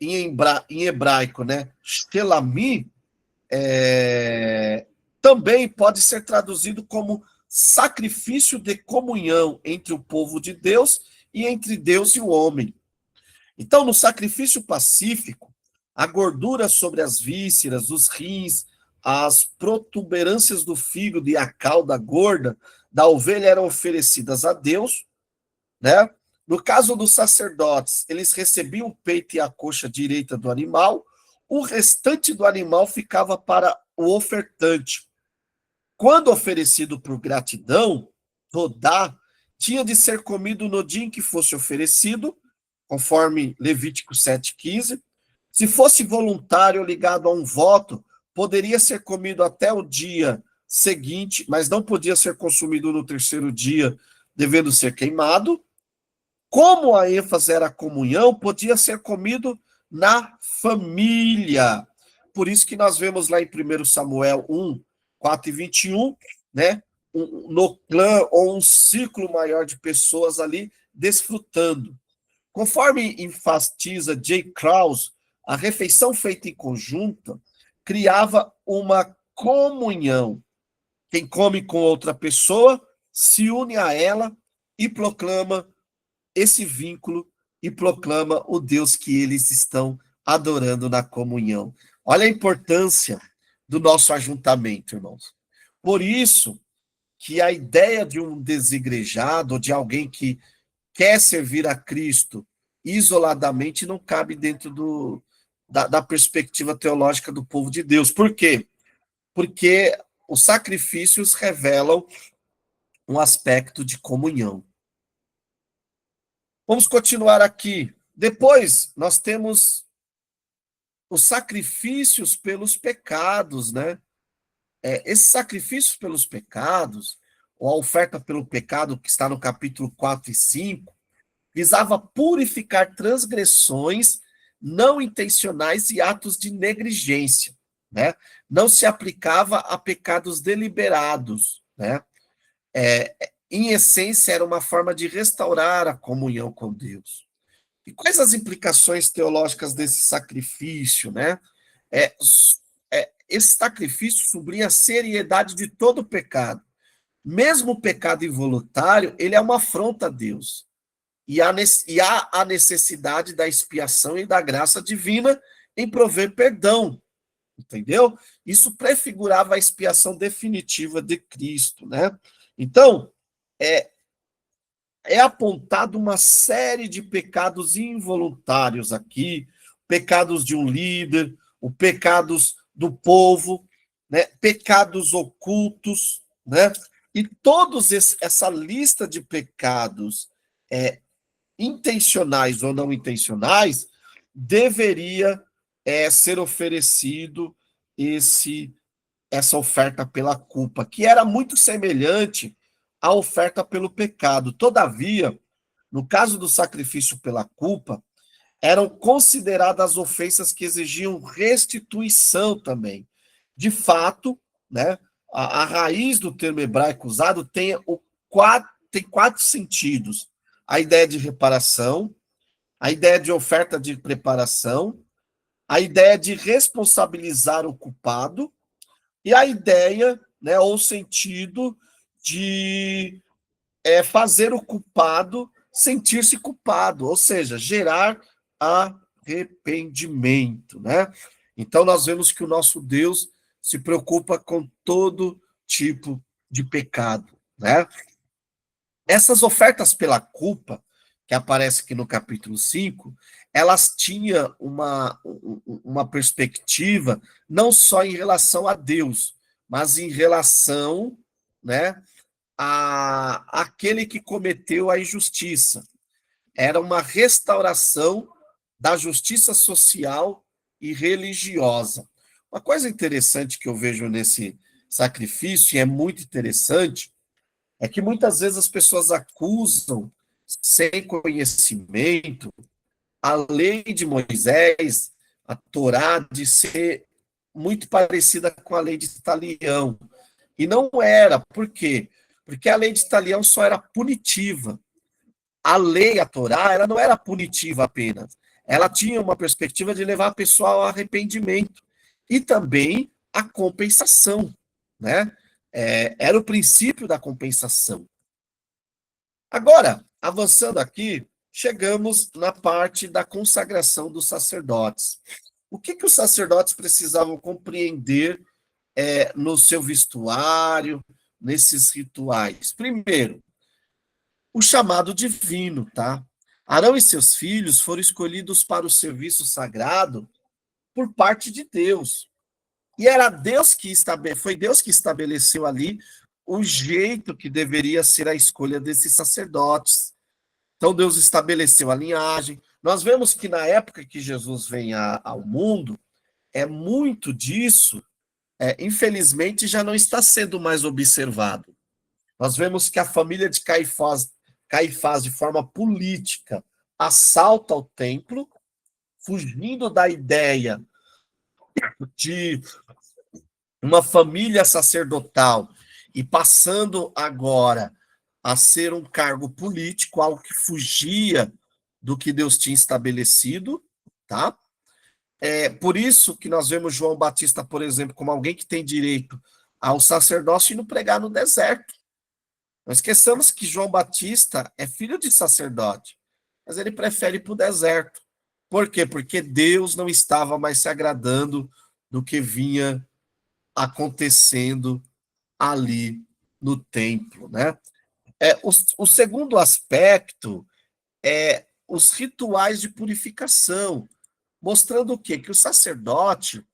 em hebraico, né, shelami, também pode ser traduzido como sacrifício de comunhão entre o povo de Deus e entre Deus e o homem. Então, no sacrifício pacífico, a gordura sobre as vísceras, os rins, as protuberâncias do fígado e a cauda gorda da ovelha eram oferecidas a Deus, né? No caso dos sacerdotes, eles recebiam o peito e a coxa direita do animal, o restante do animal ficava para o ofertante. Quando oferecido por gratidão, rodar, tinha de ser comido no dia em que fosse oferecido, conforme Levítico 7,15. Se fosse voluntário ou ligado a um voto, poderia ser comido até o dia seguinte, mas não podia ser consumido no terceiro dia, devendo ser queimado. Como a ênfase era a comunhão, podia ser comido na família. Por isso que nós vemos lá em 1 Samuel 1, 4:21, né? No clã ou um círculo maior de pessoas ali desfrutando. Conforme enfatiza J. Krause, a refeição feita em conjunto criava uma comunhão. Quem come com outra pessoa se une a ela e proclama esse vínculo e proclama o Deus que eles estão adorando na comunhão. Olha a importância do nosso ajuntamento, irmãos. Por isso que a ideia de um desigrejado, de alguém que quer servir a Cristo isoladamente, não cabe dentro da perspectiva teológica do povo de Deus. Por quê? Porque os sacrifícios revelam um aspecto de comunhão. Vamos continuar aqui. Depois, nós temos os sacrifícios pelos pecados, né? Esses sacrifícios pelos pecados, ou a oferta pelo pecado, que está no capítulo 4 e 5, visava purificar transgressões não intencionais e atos de negligência, né? Não se aplicava a pecados deliberados, né? Em essência, era uma forma de restaurar a comunhão com Deus. E quais as implicações teológicas desse sacrifício, né? É, esse sacrifício sublinha a seriedade de todo pecado. Mesmo o pecado involuntário, ele é uma afronta a Deus. E há a necessidade da expiação e da graça divina em prover perdão, entendeu? Isso prefigurava a expiação definitiva de Cristo, né? Então, é, é apontado uma série de pecados involuntários aqui, pecados de um líder, os pecados do povo, né? Pecados ocultos, né? E todos essa lista de pecados intencionais ou não intencionais, deveria ser oferecido essa oferta pela culpa, que era muito semelhante à oferta pelo pecado. Todavia, no caso do sacrifício pela culpa, eram consideradas ofensas que exigiam restituição também. De fato, né, a raiz do termo hebraico usado tem quatro sentidos: a ideia de reparação, a ideia de oferta de preparação, a ideia de responsabilizar o culpado e a ideia, né, ou sentido de fazer o culpado sentir-se culpado, ou seja, gerar arrependimento, né? Então nós vemos que o nosso Deus se preocupa com todo tipo de pecado, né? Essas ofertas pela culpa, que aparece aqui no capítulo 5, elas tinham uma perspectiva não só em relação a Deus, mas em relação, né, a aquele que cometeu a injustiça. Era uma restauração da justiça social e religiosa. Uma coisa interessante que eu vejo nesse sacrifício, e é muito interessante, é que muitas vezes as pessoas acusam, sem conhecimento, a lei de Moisés, a Torá, de ser muito parecida com a lei de Talião. E não era. Por quê? Porque a lei de Talião só era punitiva. A lei, a Torá, ela não era punitiva apenas. Ela tinha uma perspectiva de levar a pessoa ao arrependimento e também a compensação, né? Era o princípio da compensação. Agora, avançando aqui, chegamos na parte da consagração dos sacerdotes. O que os sacerdotes precisavam compreender no seu vestuário, nesses rituais? Primeiro, o chamado divino, tá? Arão e seus filhos foram escolhidos para o serviço sagrado por parte de Deus. E era foi Deus que estabeleceu ali o jeito que deveria ser a escolha desses sacerdotes. Então Deus estabeleceu a linhagem. Nós vemos que na época que Jesus vem ao mundo, muito disso, infelizmente, já não está sendo mais observado. Nós vemos que a família de Caifás, de forma política, assalta o templo, fugindo da ideia de uma família sacerdotal e passando agora a ser um cargo político, algo que fugia do que Deus tinha estabelecido, tá? É por isso que nós vemos João Batista, por exemplo, como alguém que tem direito ao sacerdócio e não pregar no deserto. Não esqueçamos que João Batista é filho de sacerdote, mas ele prefere ir para o deserto. Por quê? Porque Deus não estava mais se agradando do que vinha acontecendo ali no templo, né? O segundo aspecto é os rituais de purificação, mostrando o quê? Que o sacerdote,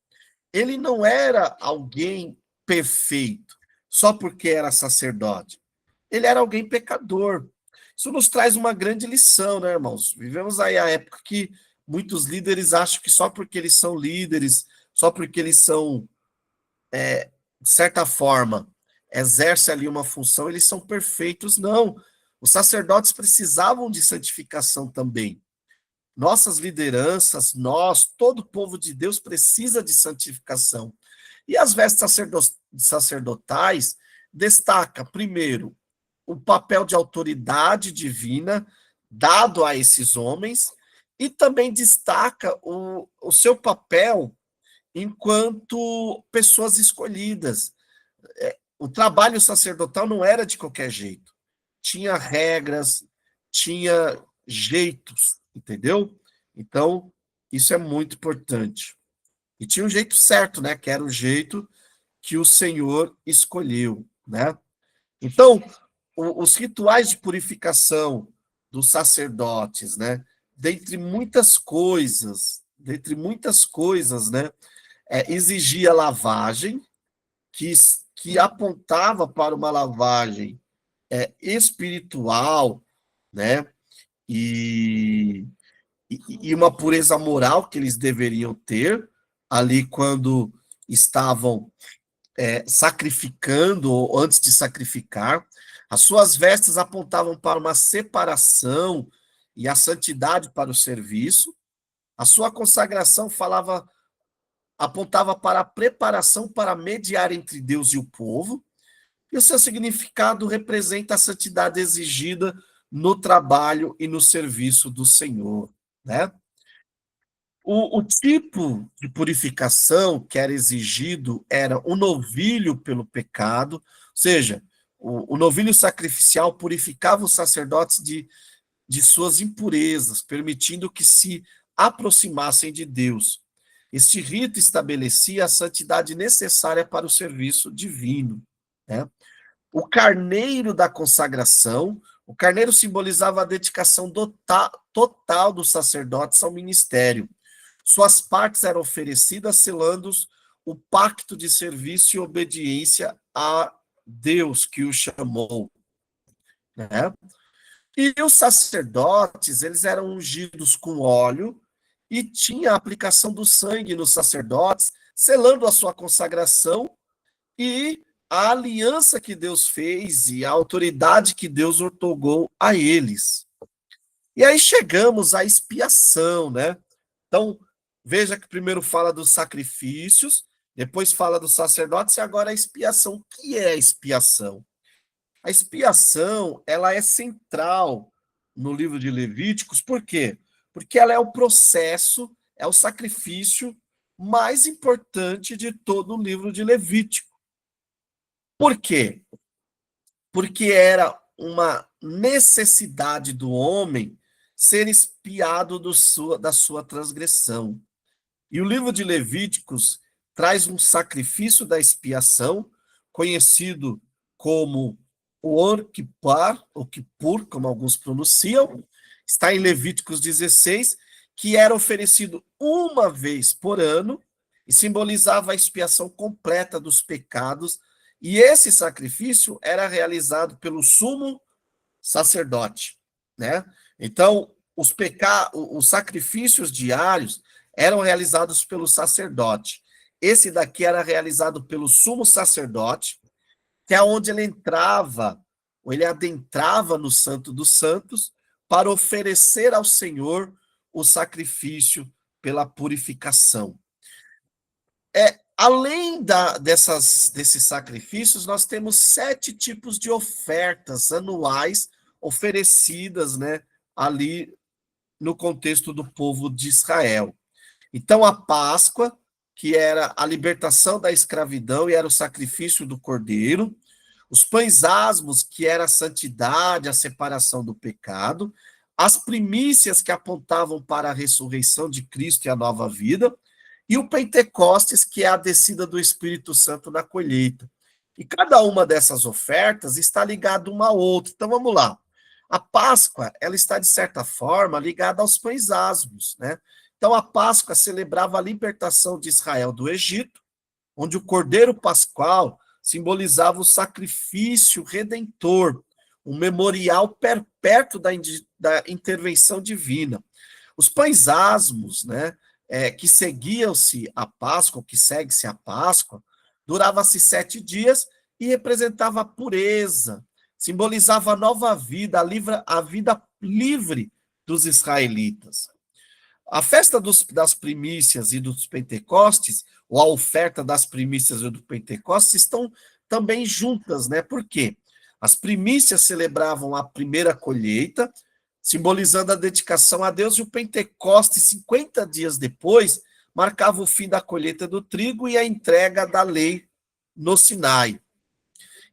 ele não era alguém perfeito, só porque era sacerdote. Ele era alguém pecador. Isso nos traz uma grande lição, né, irmãos? Vivemos aí a época que muitos líderes acham que só porque eles são líderes, só porque eles são, de certa forma, exercem ali uma função, eles são perfeitos. Não. Os sacerdotes precisavam de santificação também. Nossas lideranças, nós, todo o povo de Deus precisa de santificação. E as vestes sacerdotais destaca, primeiro, o papel de autoridade divina dado a esses homens e também destaca o seu papel enquanto pessoas escolhidas. O trabalho sacerdotal não era de qualquer jeito. Tinha regras, tinha jeitos, entendeu? Então, isso é muito importante. E tinha um jeito certo, né? Que era o jeito que o Senhor escolheu, né? Então, os rituais de purificação dos sacerdotes, né? Dentre muitas coisas, né? Exigia lavagem, que, que apontava para uma lavagem espiritual, né? E, e uma pureza moral que eles deveriam ter ali quando estavam sacrificando ou antes de sacrificar. As suas vestes apontavam para uma separação e a santidade para o serviço. A sua consagração apontava para a preparação para mediar entre Deus e o povo. E o seu significado representa a santidade exigida no trabalho e no serviço do Senhor, né? O tipo de purificação que era exigido era o novilho pelo pecado, ou seja, o novilho sacrificial purificava os sacerdotes de suas impurezas, permitindo que se aproximassem de Deus. Este rito estabelecia a santidade necessária para o serviço divino, né? O carneiro da consagração, o carneiro simbolizava a dedicação total dos sacerdotes ao ministério. Suas partes eram oferecidas selando o pacto de serviço e obediência a Deus que o chamou, né? E os sacerdotes, eles eram ungidos com óleo e tinha a aplicação do sangue nos sacerdotes, selando a sua consagração e a aliança que Deus fez e a autoridade que Deus otorgou a eles. E aí chegamos à expiação, né? Então, veja que primeiro fala dos sacrifícios, depois fala dos sacerdotes e agora a expiação. O que é a expiação? A expiação, ela é central no livro de Levíticos, por quê? Porque ela é o processo, é o sacrifício mais importante de todo o livro de Levítico. Por quê? Porque era uma necessidade do homem ser expiado da sua transgressão. E o livro de Levíticos traz um sacrifício da expiação, conhecido como o Or Kippur, ou Kippur, como alguns pronunciam, está em Levíticos 16, que era oferecido uma vez por ano e simbolizava a expiação completa dos pecados, e esse sacrifício era realizado pelo sumo sacerdote, né? Então, os sacrifícios diários eram realizados pelo sacerdote. Esse daqui era realizado pelo sumo sacerdote, que é onde ele entrava, ou ele adentrava no Santo dos Santos, para oferecer ao Senhor o sacrifício pela purificação. Além desses sacrifícios, nós temos 7 tipos de ofertas anuais oferecidas, né, ali no contexto do povo de Israel. Então, a Páscoa, que era a libertação da escravidão e era o sacrifício do cordeiro, os pães asmos, que era a santidade, a separação do pecado, as primícias que apontavam para a ressurreição de Cristo e a nova vida, e o Pentecostes, que é a descida do Espírito Santo na colheita. E cada uma dessas ofertas está ligada uma à outra. Então vamos lá. A Páscoa, ela está de certa forma ligada aos pães asmos, né? Então a Páscoa celebrava a libertação de Israel do Egito, onde o Cordeiro Pascual simbolizava o sacrifício redentor, um memorial perpétuo da intervenção divina. Os pães asmos, né, que seguiam-se a Páscoa, que segue-se a Páscoa, durava-se 7 dias e representava a pureza, simbolizava a nova vida, a vida livre dos israelitas. A festa das primícias e dos Pentecostes, ou a oferta das primícias e do Pentecostes, estão também juntas, né? Por quê? As primícias celebravam a primeira colheita, simbolizando a dedicação a Deus, e o Pentecostes, 50 dias depois, marcava o fim da colheita do trigo e a entrega da lei no Sinai.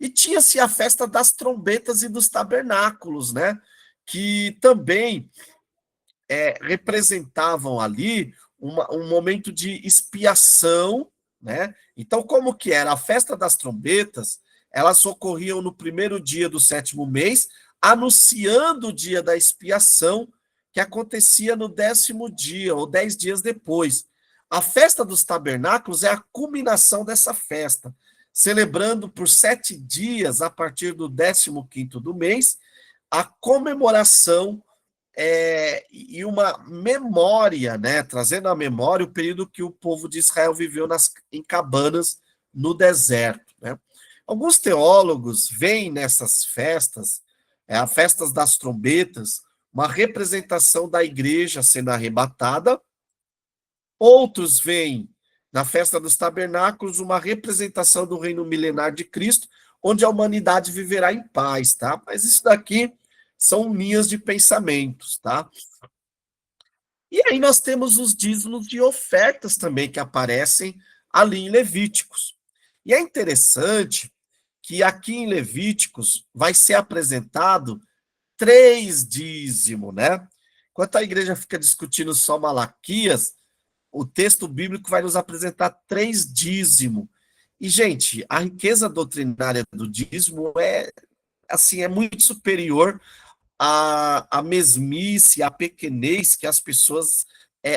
E tinha-se a festa das trombetas e dos tabernáculos, né? Que também representavam ali um momento de expiação, né? Então, como que era? A festa das trombetas, elas ocorriam no primeiro dia do 7º mês, anunciando o dia da expiação, que acontecia no 10º dia, ou 10 dias depois. A festa dos tabernáculos é a culminação dessa festa, celebrando por 7 dias, a partir do 15º do mês, a comemoração e uma memória, né, trazendo à memória o período que o povo de Israel viveu em cabanas no deserto. Né? Alguns teólogos veem nessas festas, as festas das trombetas, uma representação da igreja sendo arrebatada. Outros veem na festa dos tabernáculos uma representação do reino milenar de Cristo, onde a humanidade viverá em paz, tá? Mas isso daqui são linhas de pensamentos, tá? E aí nós temos os dízimos de ofertas também que aparecem ali em Levíticos. E é interessante que aqui em Levíticos vai ser apresentado 3 dízimos, né? Enquanto a igreja fica discutindo só Malaquias, o texto bíblico vai nos apresentar 3 dízimos. E, gente, a riqueza doutrinária do dízimo é muito superior a mesmice, a pequenez que as pessoas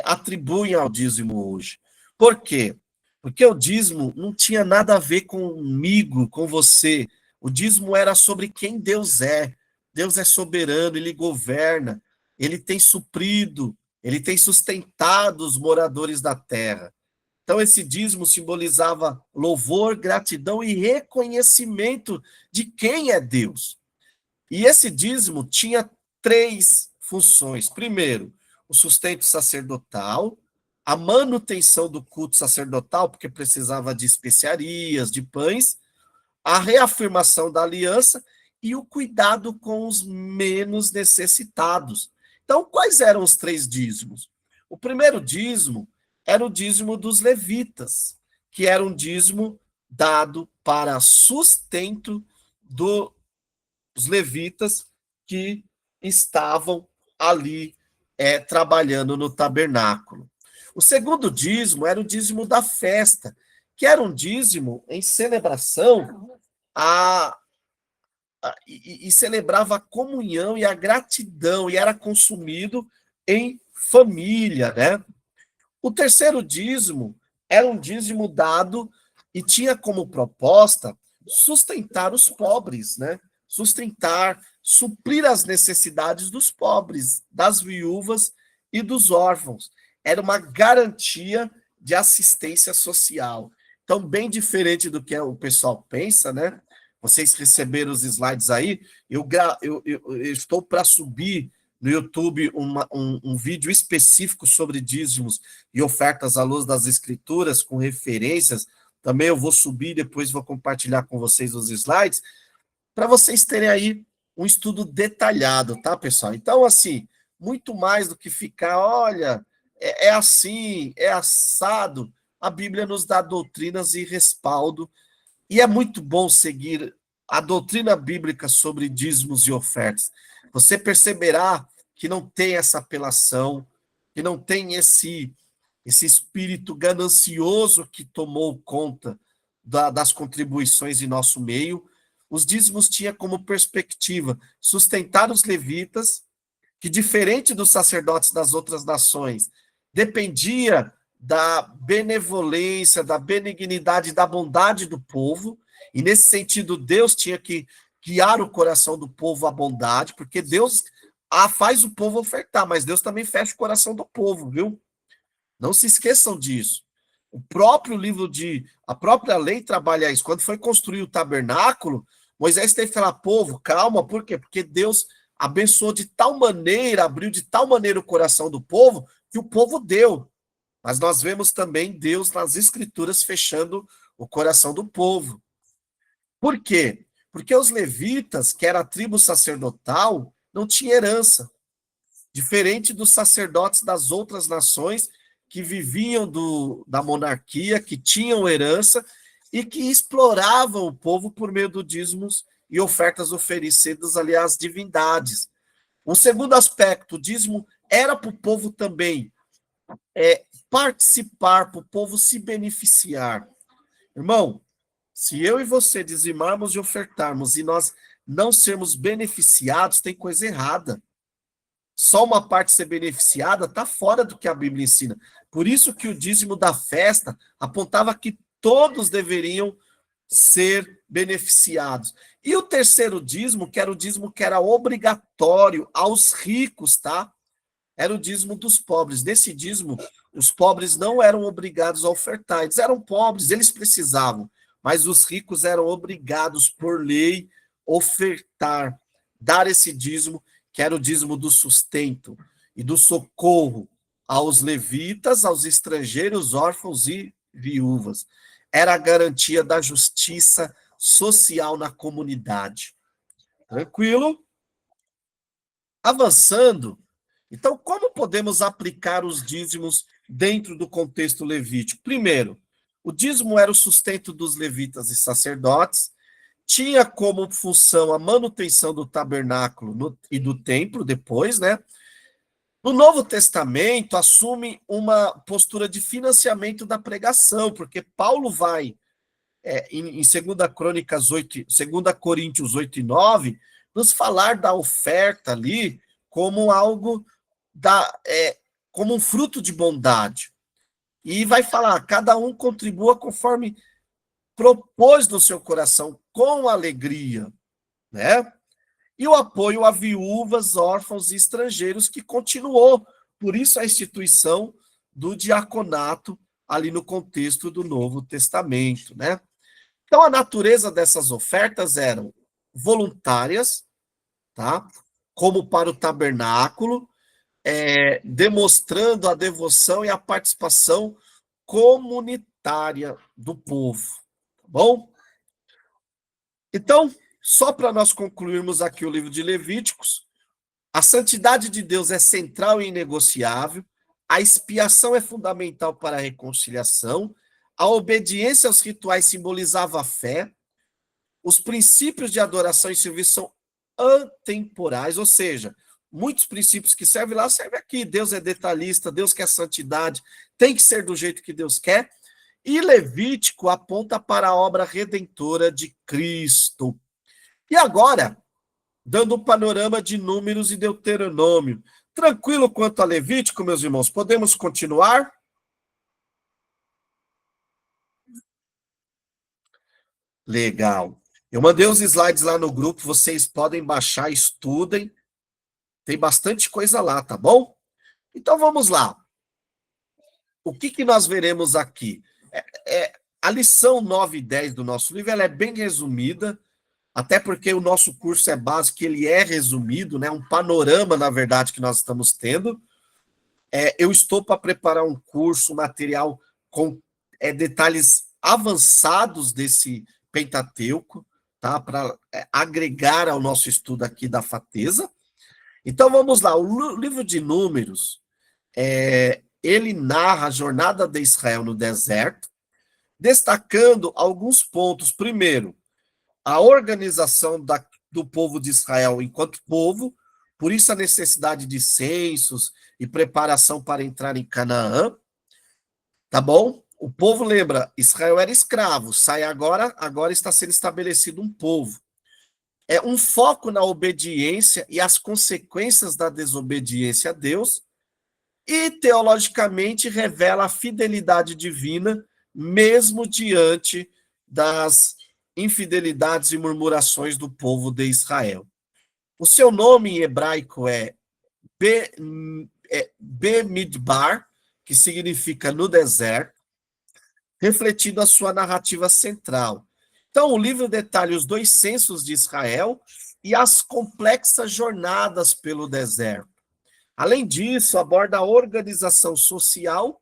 atribuem ao dízimo hoje. Por quê? Porque o dízimo não tinha nada a ver comigo, com você. O dízimo era sobre quem Deus é. Deus é soberano, ele governa, ele tem suprido, ele tem sustentado os moradores da terra. Então, esse dízimo simbolizava louvor, gratidão e reconhecimento de quem é Deus. E esse dízimo tinha 3 funções. Primeiro, o sustento sacerdotal, a manutenção do culto sacerdotal, porque precisava de especiarias, de pães, a reafirmação da aliança e o cuidado com os menos necessitados. Então, quais eram os 3 dízimos? O primeiro dízimo era o dízimo dos levitas, que era um dízimo dado para sustento dos levitas que estavam ali trabalhando no tabernáculo. O segundo dízimo era o dízimo da festa, que era um dízimo em celebração e celebrava a comunhão e a gratidão, e era consumido em família, né? O terceiro dízimo era um dízimo dado e tinha como proposta sustentar os pobres, né? Sustentar, suprir as necessidades dos pobres, das viúvas e dos órfãos. Era uma garantia de assistência social. Então, bem diferente do que o pessoal pensa, né? Vocês receberam os slides aí, eu estou para subir no YouTube um vídeo específico sobre dízimos e ofertas à luz das escrituras, com referências Também eu vou subir, depois vou compartilhar com vocês os slides, para vocês terem aí um estudo detalhado, tá, pessoal? Então, assim, muito mais do que ficar, olha, é assim, é assado, a Bíblia nos dá doutrinas e respaldo, e é muito bom seguir a doutrina bíblica sobre dízimos e ofertas. Você perceberá que não tem essa apelação, que não tem esse espírito ganancioso que tomou conta das contribuições em nosso meio. Os dízimos tinha como perspectiva sustentar os levitas, que, diferente dos sacerdotes das outras nações, dependia da benevolência, da benignidade, da bondade do povo, e nesse sentido Deus tinha que guiar o coração do povo à bondade, porque Deus faz o povo ofertar, mas Deus também fecha o coração do povo, viu? Não se esqueçam disso. O próprio a própria lei trabalha isso. Quando foi construir o tabernáculo, Moisés teve que falar, povo, calma, por quê? Porque Deus abençoou de tal maneira, abriu de tal maneira o coração do povo, que o povo deu. Mas nós vemos também Deus nas escrituras fechando o coração do povo. Por quê? Porque os levitas, que era a tribo sacerdotal, não tinham herança. Diferente dos sacerdotes das outras nações que viviam da monarquia, que tinham herança e que exploravam o povo por meio do dízimos e ofertas oferecidas ali às divindades. Um segundo aspecto, o dízimo era para o povo também participar, para o povo se beneficiar. Irmão, se eu e você dizimarmos e ofertarmos e nós não sermos beneficiados, tem coisa errada. Só uma parte ser beneficiada está fora do que a Bíblia ensina. Por isso que o dízimo da festa apontava que todos deveriam ser beneficiados. E o terceiro dízimo, que era o dízimo que era obrigatório aos ricos, tá? Era o dízimo dos pobres. Nesse dízimo, os pobres não eram obrigados a ofertar. Eles eram pobres, eles precisavam. Mas os ricos eram obrigados, por lei, ofertar, dar esse dízimo, que era o dízimo do sustento e do socorro aos levitas, aos estrangeiros, órfãos e viúvas. Era a garantia da justiça social na comunidade. Tranquilo? Avançando, então, como podemos aplicar os dízimos dentro do contexto levítico? Primeiro, o dízimo era o sustento dos levitas e sacerdotes, tinha como função a manutenção do tabernáculo e do templo depois, né? No Novo Testamento, assume uma postura de financiamento da pregação, porque Paulo vai, em 2 Crônicas 8, 2 Coríntios 8 e 9, nos falar da oferta ali como algo como um fruto de bondade. E vai falar, cada um contribua conforme propôs no seu coração, com alegria, né? E o apoio a viúvas, órfãos e estrangeiros, que continuou. Por isso a instituição do diaconato ali no contexto do Novo Testamento, né? Então a natureza dessas ofertas eram voluntárias, tá? Como para o tabernáculo, demonstrando a devoção e a participação comunitária do povo, tá bom? Então, só para nós concluirmos aqui o livro de Levíticos, a santidade de Deus é central e inegociável, a expiação é fundamental para a reconciliação, a obediência aos rituais simbolizava a fé, os princípios de adoração e serviço são atemporais, ou seja, muitos princípios que servem lá, servem aqui. Deus é detalhista, Deus quer santidade, tem que ser do jeito que Deus quer. E Levítico aponta para a obra redentora de Cristo. E agora, dando um panorama de Números e Deuteronômio. Tranquilo quanto a Levítico, meus irmãos? Podemos continuar? Legal. Eu mandei os slides lá no grupo, vocês podem baixar, estudem. Tem bastante coisa lá, tá bom? Então vamos lá. O que nós veremos aqui? A lição 9 e 10 do nosso livro ela é bem resumida, até porque o nosso curso é básico, ele é resumido, né? Um panorama, na verdade, que nós estamos tendo. Eu estou para preparar um curso, material com detalhes avançados desse Pentateuco, tá? Para agregar ao nosso estudo aqui da Fateza. Então vamos lá, o livro de Números, ele narra a jornada de Israel no deserto, destacando alguns pontos. Primeiro, a organização do povo de Israel enquanto povo, por isso a necessidade de censos e preparação para entrar em Canaã, tá bom? O povo, lembra, Israel era escravo, sai agora está sendo estabelecido um povo. É um foco na obediência e as consequências da desobediência a Deus, e teologicamente revela a fidelidade divina, mesmo diante das infidelidades e murmurações do povo de Israel. O seu nome em hebraico é Bemidbar, que significa no deserto, refletindo a sua narrativa central. Então, o livro detalha os 2 censos de Israel e as complexas jornadas pelo deserto. Além disso, aborda a organização social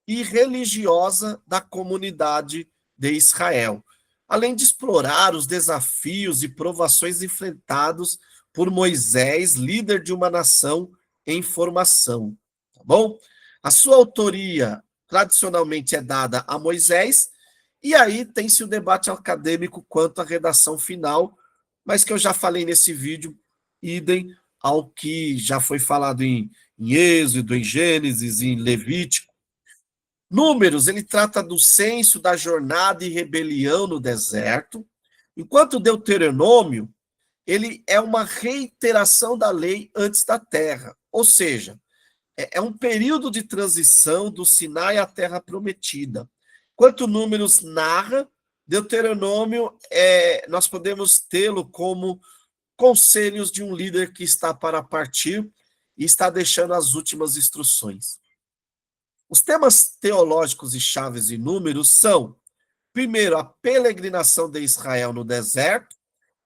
e religiosa da comunidade de Israel, além de explorar os desafios e provações enfrentados por Moisés, líder de uma nação em formação. Tá bom? A sua autoria tradicionalmente é dada a Moisés, e aí tem-se o debate acadêmico quanto à redação final, mas que eu já falei nesse vídeo, idem ao que já foi falado em Êxodo, em Gênesis, em Levítico. Números, ele trata do censo, da jornada e rebelião no deserto, enquanto Deuteronômio, ele é uma reiteração da lei antes da terra, ou seja, é um período de transição do Sinai à terra prometida. Enquanto Números narra, Deuteronômio, nós podemos tê-lo como conselhos de um líder que está para partir e está deixando as últimas instruções. Os temas teológicos e chaves de Números são, primeiro, a peregrinação de Israel no deserto,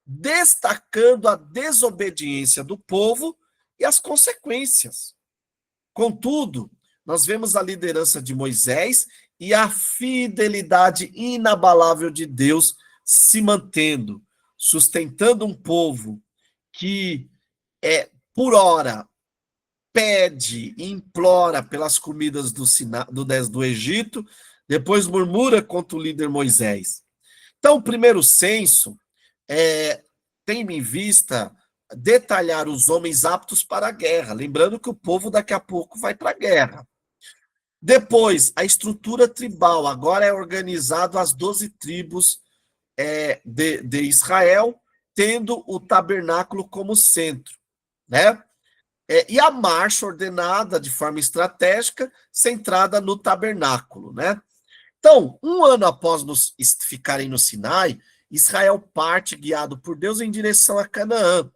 destacando a desobediência do povo e as consequências. Contudo, nós vemos a liderança de Moisés e a fidelidade inabalável de Deus se mantendo, sustentando um povo que, por hora, pede e implora pelas comidas do Egito, depois murmura contra o líder Moisés. Então, o primeiro censo tem em vista detalhar os homens aptos para a guerra, lembrando que o povo daqui a pouco vai para a guerra. Depois, a estrutura tribal, agora é organizado as 12 tribos de Israel, tendo o tabernáculo como centro, né? E a marcha ordenada de forma estratégica, centrada no tabernáculo, né? Então, um ano após ficarem no Sinai, Israel parte, guiado por Deus, em direção a Canaã.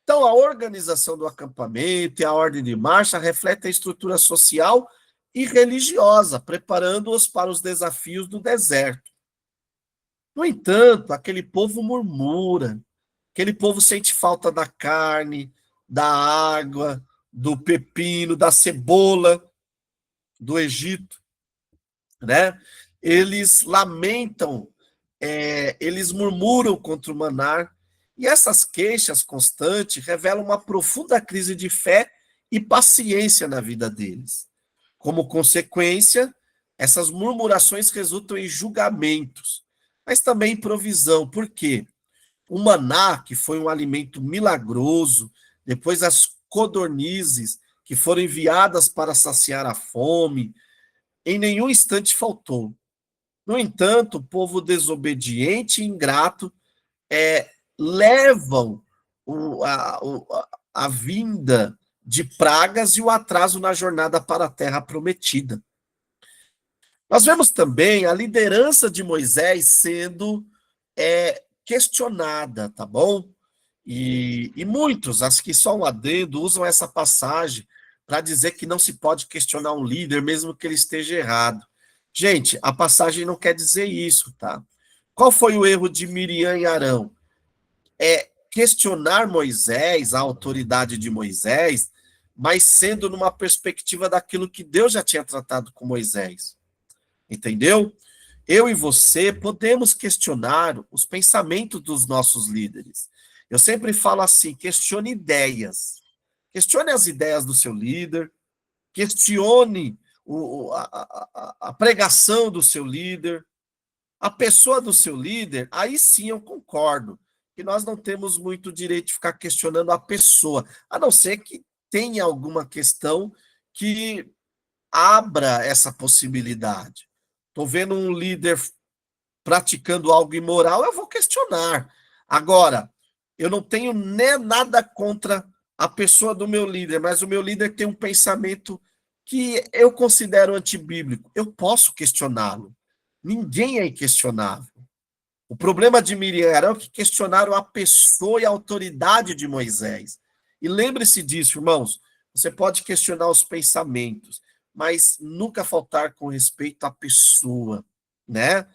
Então, a organização do acampamento e a ordem de marcha refletem a estrutura social e religiosa, preparando-os para os desafios do deserto. No entanto, aquele povo murmura, aquele povo sente falta da carne, da água, do pepino, da cebola do Egito, né? Eles lamentam, eles murmuram contra o maná, e essas queixas constantes revelam uma profunda crise de fé e paciência na vida deles. Como consequência, essas murmurações resultam em julgamentos, mas também em provisão. Por quê? O maná, que foi um alimento milagroso, depois as codornizes, que foram enviadas para saciar a fome, em nenhum instante faltou. No entanto, o povo desobediente e ingrato levam a vinda de pragas e o atraso na jornada para a terra prometida. Nós vemos também a liderança de Moisés sendo questionada, tá bom? E muitos, acho que só um adendo, usam essa passagem para dizer que não se pode questionar um líder, mesmo que ele esteja errado. Gente, a passagem não quer dizer isso, tá? Qual foi o erro de Miriam e Arão? Questionar Moisés, a autoridade de Moisés, mas sendo numa perspectiva daquilo que Deus já tinha tratado com Moisés. Entendeu? eu e você podemos questionar os pensamentos dos nossos líderes. Eu sempre falo assim: questione ideias. Questione as ideias do seu líder, questione a pregação do seu líder, a pessoa do seu líder. Aí sim eu concordo que nós não temos muito direito de ficar questionando a pessoa, a não ser que tenha alguma questão que abra essa possibilidade. Estou vendo um líder praticando algo imoral, eu vou questionar. Agora, eu não tenho nem nada contra a pessoa do meu líder, mas o meu líder tem um pensamento que eu considero antibíblico. Eu posso questioná-lo. Ninguém é inquestionável. O problema de Miriam e Arão é que questionaram a pessoa e a autoridade de Moisés. E lembre-se disso, irmãos. Você pode questionar os pensamentos, mas nunca faltar com respeito à pessoa, né?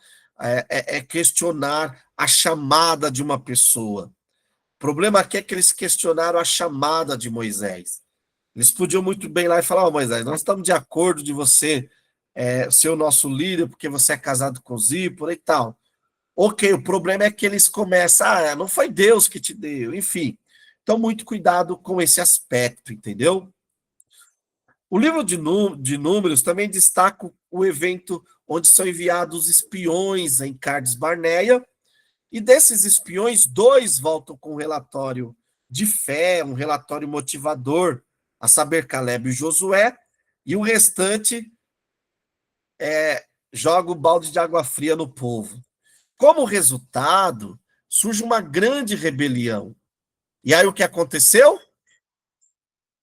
É questionar a chamada de uma pessoa. O problema aqui é que eles questionaram a chamada de Moisés. Eles podiam muito bem ir lá e falar: Moisés, nós estamos de acordo de você ser o nosso líder, porque você é casado com Zípora e tal. Ok, o problema é que eles começam, não foi Deus que te deu, enfim. Então, muito cuidado com esse aspecto, entendeu? O livro de Números também destaca o evento onde são enviados espiões em Cades Barneia, e desses espiões, 2 voltam com um relatório de fé, um relatório motivador, a saber, Caleb e Josué, e o restante joga o balde de água fria no povo. Como resultado, surge uma grande rebelião. E aí o que aconteceu?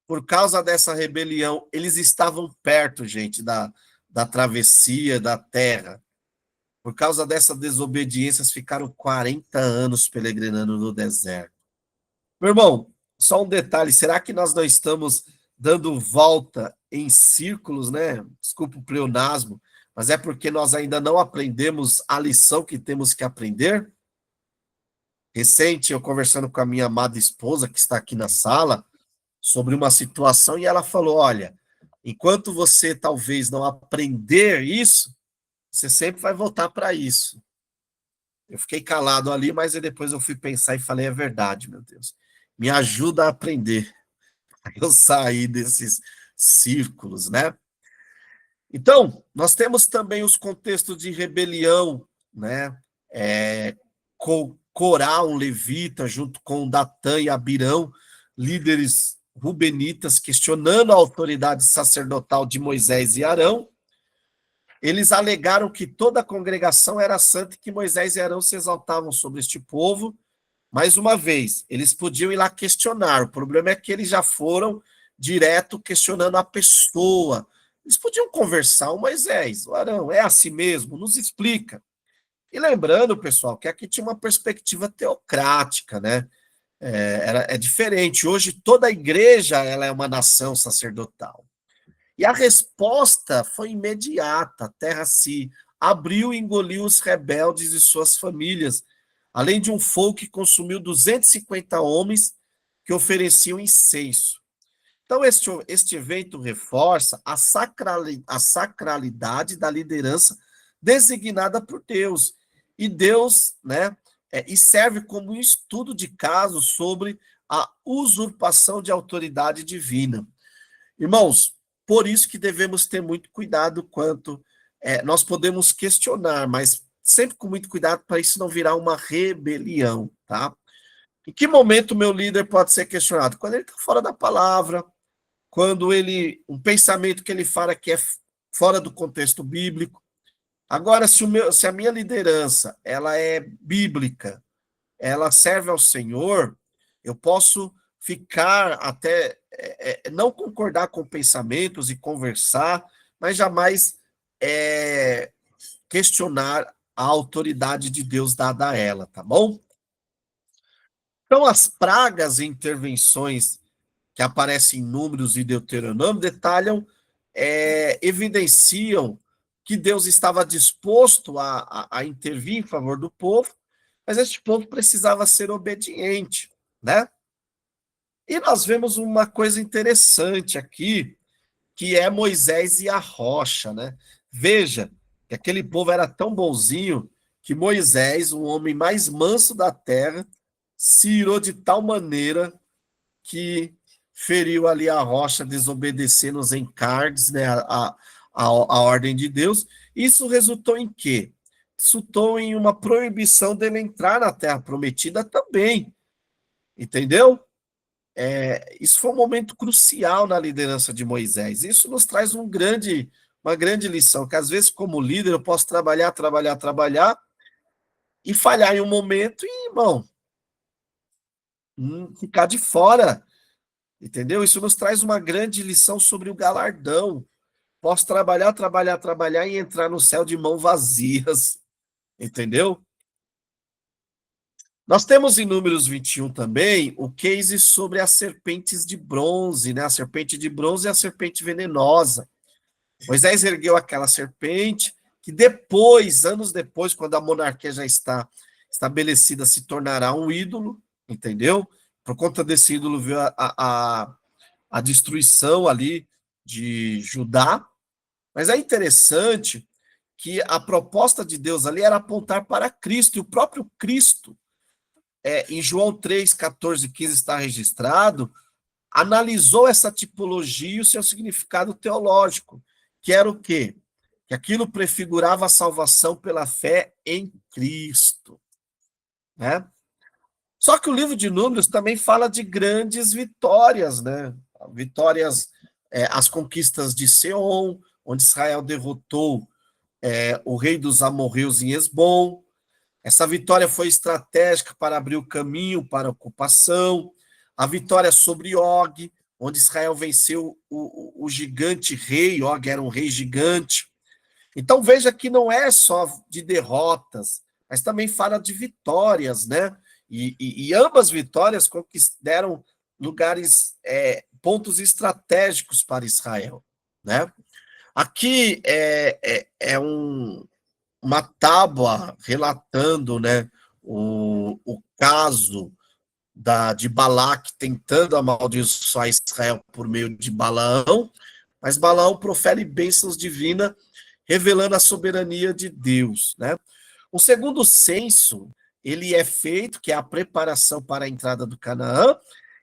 Por causa dessa rebelião, eles estavam perto, gente, da travessia da terra. Por causa dessa desobediência, ficaram 40 anos peregrinando no deserto. Meu irmão, só um detalhe: será que nós não estamos dando volta em círculos, né? Desculpa o pleonasmo, mas é porque nós ainda não aprendemos a lição que temos que aprender? Recente, eu conversando com a minha amada esposa, que está aqui na sala, sobre uma situação, e ela falou: olha, enquanto você talvez não aprender isso, você sempre vai voltar para isso. Eu fiquei calado ali, mas depois eu fui pensar e falei: é verdade, meu Deus. Me ajuda a aprender. Eu sair desses círculos, né? Então, nós temos também os contextos de rebelião, né? Corá, um levita, junto com Datã e Abirão, líderes rubenitas, questionando a autoridade sacerdotal de Moisés e Arão. Eles alegaram que toda a congregação era santa e que Moisés e Arão se exaltavam sobre este povo. Mais uma vez, eles podiam ir lá questionar. O problema é que eles já foram direto questionando a pessoa. Eles podiam conversar: o Moisés, o Arão, é assim mesmo? Nos explica. E lembrando, pessoal, que aqui tinha uma perspectiva teocrática, né? É diferente. Hoje toda a igreja ela é uma nação sacerdotal. E a resposta foi imediata. A terra se abriu e engoliu os rebeldes e suas famílias, além de um fogo que consumiu 250 homens que ofereciam incenso. Então, este evento reforça a sacralidade da liderança designada por Deus. E Deus, né, e serve como um estudo de caso sobre a usurpação de autoridade divina. Irmãos, por isso que devemos ter muito cuidado quanto nós podemos questionar, mas sempre com muito cuidado para isso não virar uma rebelião, tá? Em que momento o meu líder pode ser questionado? Quando ele está fora da palavra, quando um pensamento que ele fala que é fora do contexto bíblico. Agora, se a minha liderança ela é bíblica, ela serve ao Senhor, eu posso ficar até não concordar com pensamentos e conversar, mas jamais questionar a autoridade de Deus dada a ela, tá bom? Então, as pragas e intervenções que aparecem em Números e Deuteronômio detalham, evidenciam que Deus estava disposto a intervir em favor do povo, mas este povo precisava ser obediente, né? E nós vemos uma coisa interessante aqui, que é Moisés e a rocha, né? Veja que aquele povo era tão bonzinho que Moisés, o homem mais manso da terra, se irou de tal maneira que feriu ali a rocha, desobedecendo os encargos, né, a ordem de Deus. Isso resultou em quê? Resultou em uma proibição dele entrar na terra prometida também, entendeu? Isso foi um momento crucial na liderança de Moisés. Isso nos traz uma grande lição, que às vezes, como líder, eu posso trabalhar, trabalhar, trabalhar, e falhar em um momento e, irmão, ficar de fora, entendeu? Isso nos traz uma grande lição sobre o galardão. Posso trabalhar, trabalhar, trabalhar e entrar no céu de mãos vazias, entendeu? Nós temos em Números 21 também o case sobre as serpentes de bronze, né? A serpente de bronze e a serpente venenosa. Moisés ergueu aquela serpente, que depois, anos depois, quando a monarquia já está estabelecida, se tornará um ídolo, entendeu? Por conta desse ídolo veio a destruição ali de Judá. Mas é interessante que a proposta de Deus ali era apontar para Cristo, e o próprio Cristo, em João 3, 14 e 15 está registrado, analisou essa tipologia e o seu significado teológico, que era o quê? Que aquilo prefigurava a salvação pela fé em Cristo, né? Só que o livro de Números também fala de grandes vitórias, né? Vitórias, as conquistas de Seom, onde Israel derrotou o rei dos amorreus em Esbom. Essa vitória foi estratégica para abrir o caminho para a ocupação. A vitória sobre Og, onde Israel venceu o gigante rei. Og era um rei gigante. Então veja que não é só de derrotas, mas também fala de vitórias, né? E ambas vitórias deram lugares, pontos estratégicos para Israel, né? Aqui uma tábua relatando, né, o caso de Balaque tentando amaldiçoar Israel por meio de Balaão, mas Balaão profere bênçãos divinas, revelando a soberania de Deus, né? O segundo censo, ele é feito, que é a preparação para a entrada do Canaã,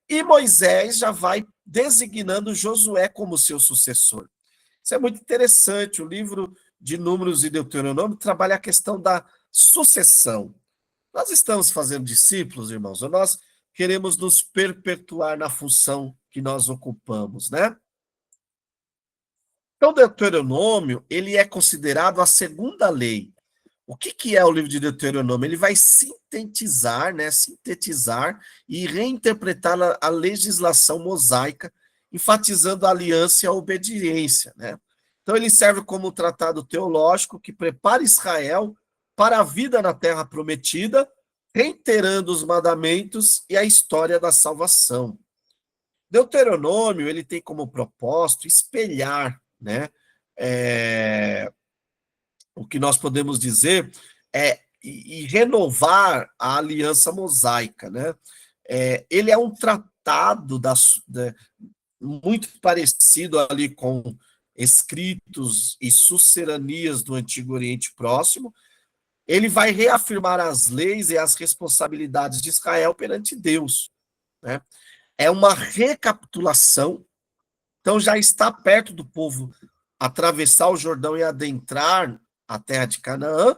e Moisés já vai designando Josué como seu sucessor. Isso é muito interessante. O livro de Números e Deuteronômio trabalha a questão da sucessão. Nós estamos fazendo discípulos, irmãos, ou nós queremos nos perpetuar na função que nós ocupamos, né? Então, Deuteronômio, ele é considerado a segunda lei. O que é o livro de Deuteronômio? Ele vai sintetizar, né, sintetizar e reinterpretar a legislação mosaica, enfatizando a aliança e a obediência, né? Então, ele serve como um tratado teológico que prepara Israel para a vida na terra prometida, reiterando os mandamentos e a história da salvação. Deuteronômio, ele tem como propósito espelhar, né, o que nós podemos dizer e renovar a aliança mosaica, né? Ele é um tratado muito parecido ali com escritos e suceranias do Antigo Oriente Próximo. Ele vai reafirmar as leis e as responsabilidades de Israel perante Deus, né? É uma recapitulação, então já está perto do povo atravessar o Jordão e adentrar a terra de Canaã,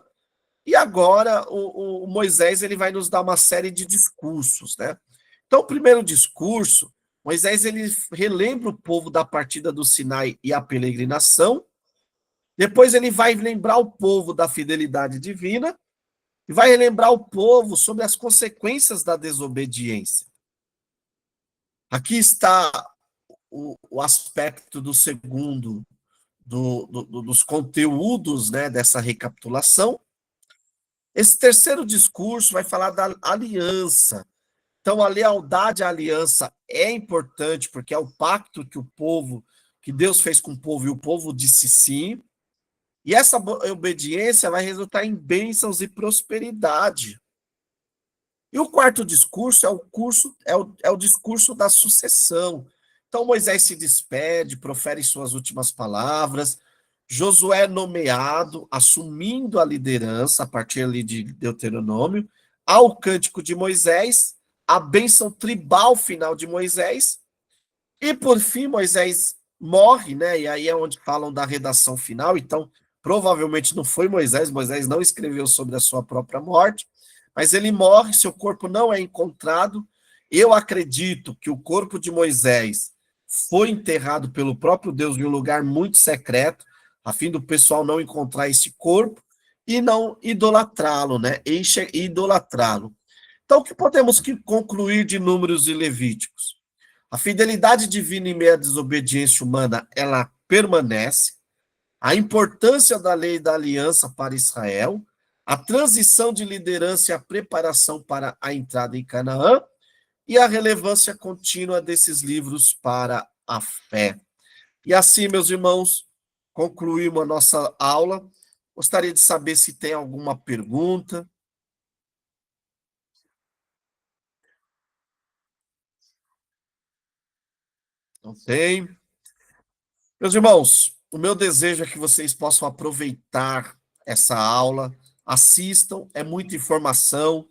e agora o Moisés ele vai nos dar uma série de discursos, né? Então, o primeiro discurso, Moisés ele relembra o povo da partida do Sinai e a peregrinação. Depois ele vai lembrar o povo da fidelidade divina e vai relembrar o povo sobre as consequências da desobediência. Aqui está o aspecto do segundo, dos conteúdos, né, dessa recapitulação. Esse terceiro discurso vai falar da aliança. Então, a lealdade à aliança é importante, porque é o pacto que Deus fez com o povo, e o povo disse sim. E essa obediência vai resultar em bênçãos e prosperidade. E o quarto discurso é o discurso da sucessão. Então, Moisés se despede, profere suas últimas palavras, Josué nomeado, assumindo a liderança a partir ali de Deuteronômio, ao cântico de Moisés, a bênção tribal final de Moisés, e por fim Moisés morre, né? E aí é onde falam da redação final, então provavelmente não foi Moisés, Moisés não escreveu sobre a sua própria morte, mas ele morre, seu corpo não é encontrado. Eu acredito que o corpo de Moisés foi enterrado pelo próprio Deus em um lugar muito secreto, a fim do pessoal não encontrar esse corpo e não idolatrá-lo, né? E idolatrá-lo. Então, o que podemos concluir de Números e Levíticos? A fidelidade divina em meio à desobediência humana, ela permanece. A importância da lei da aliança para Israel, a transição de liderança e a preparação para a entrada em Canaã, e a relevância contínua desses livros para a fé. E assim, meus irmãos, concluímos a nossa aula. Gostaria de saber se tem alguma pergunta. Não tem? Meus irmãos, o meu desejo é que vocês possam aproveitar essa aula, assistam, é muita informação,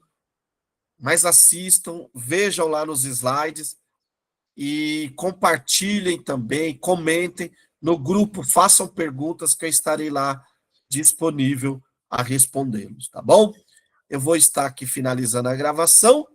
mas assistam, vejam lá nos slides e compartilhem também, comentem no grupo, façam perguntas que eu estarei lá disponível a respondê-los, tá bom? Eu vou estar aqui finalizando a gravação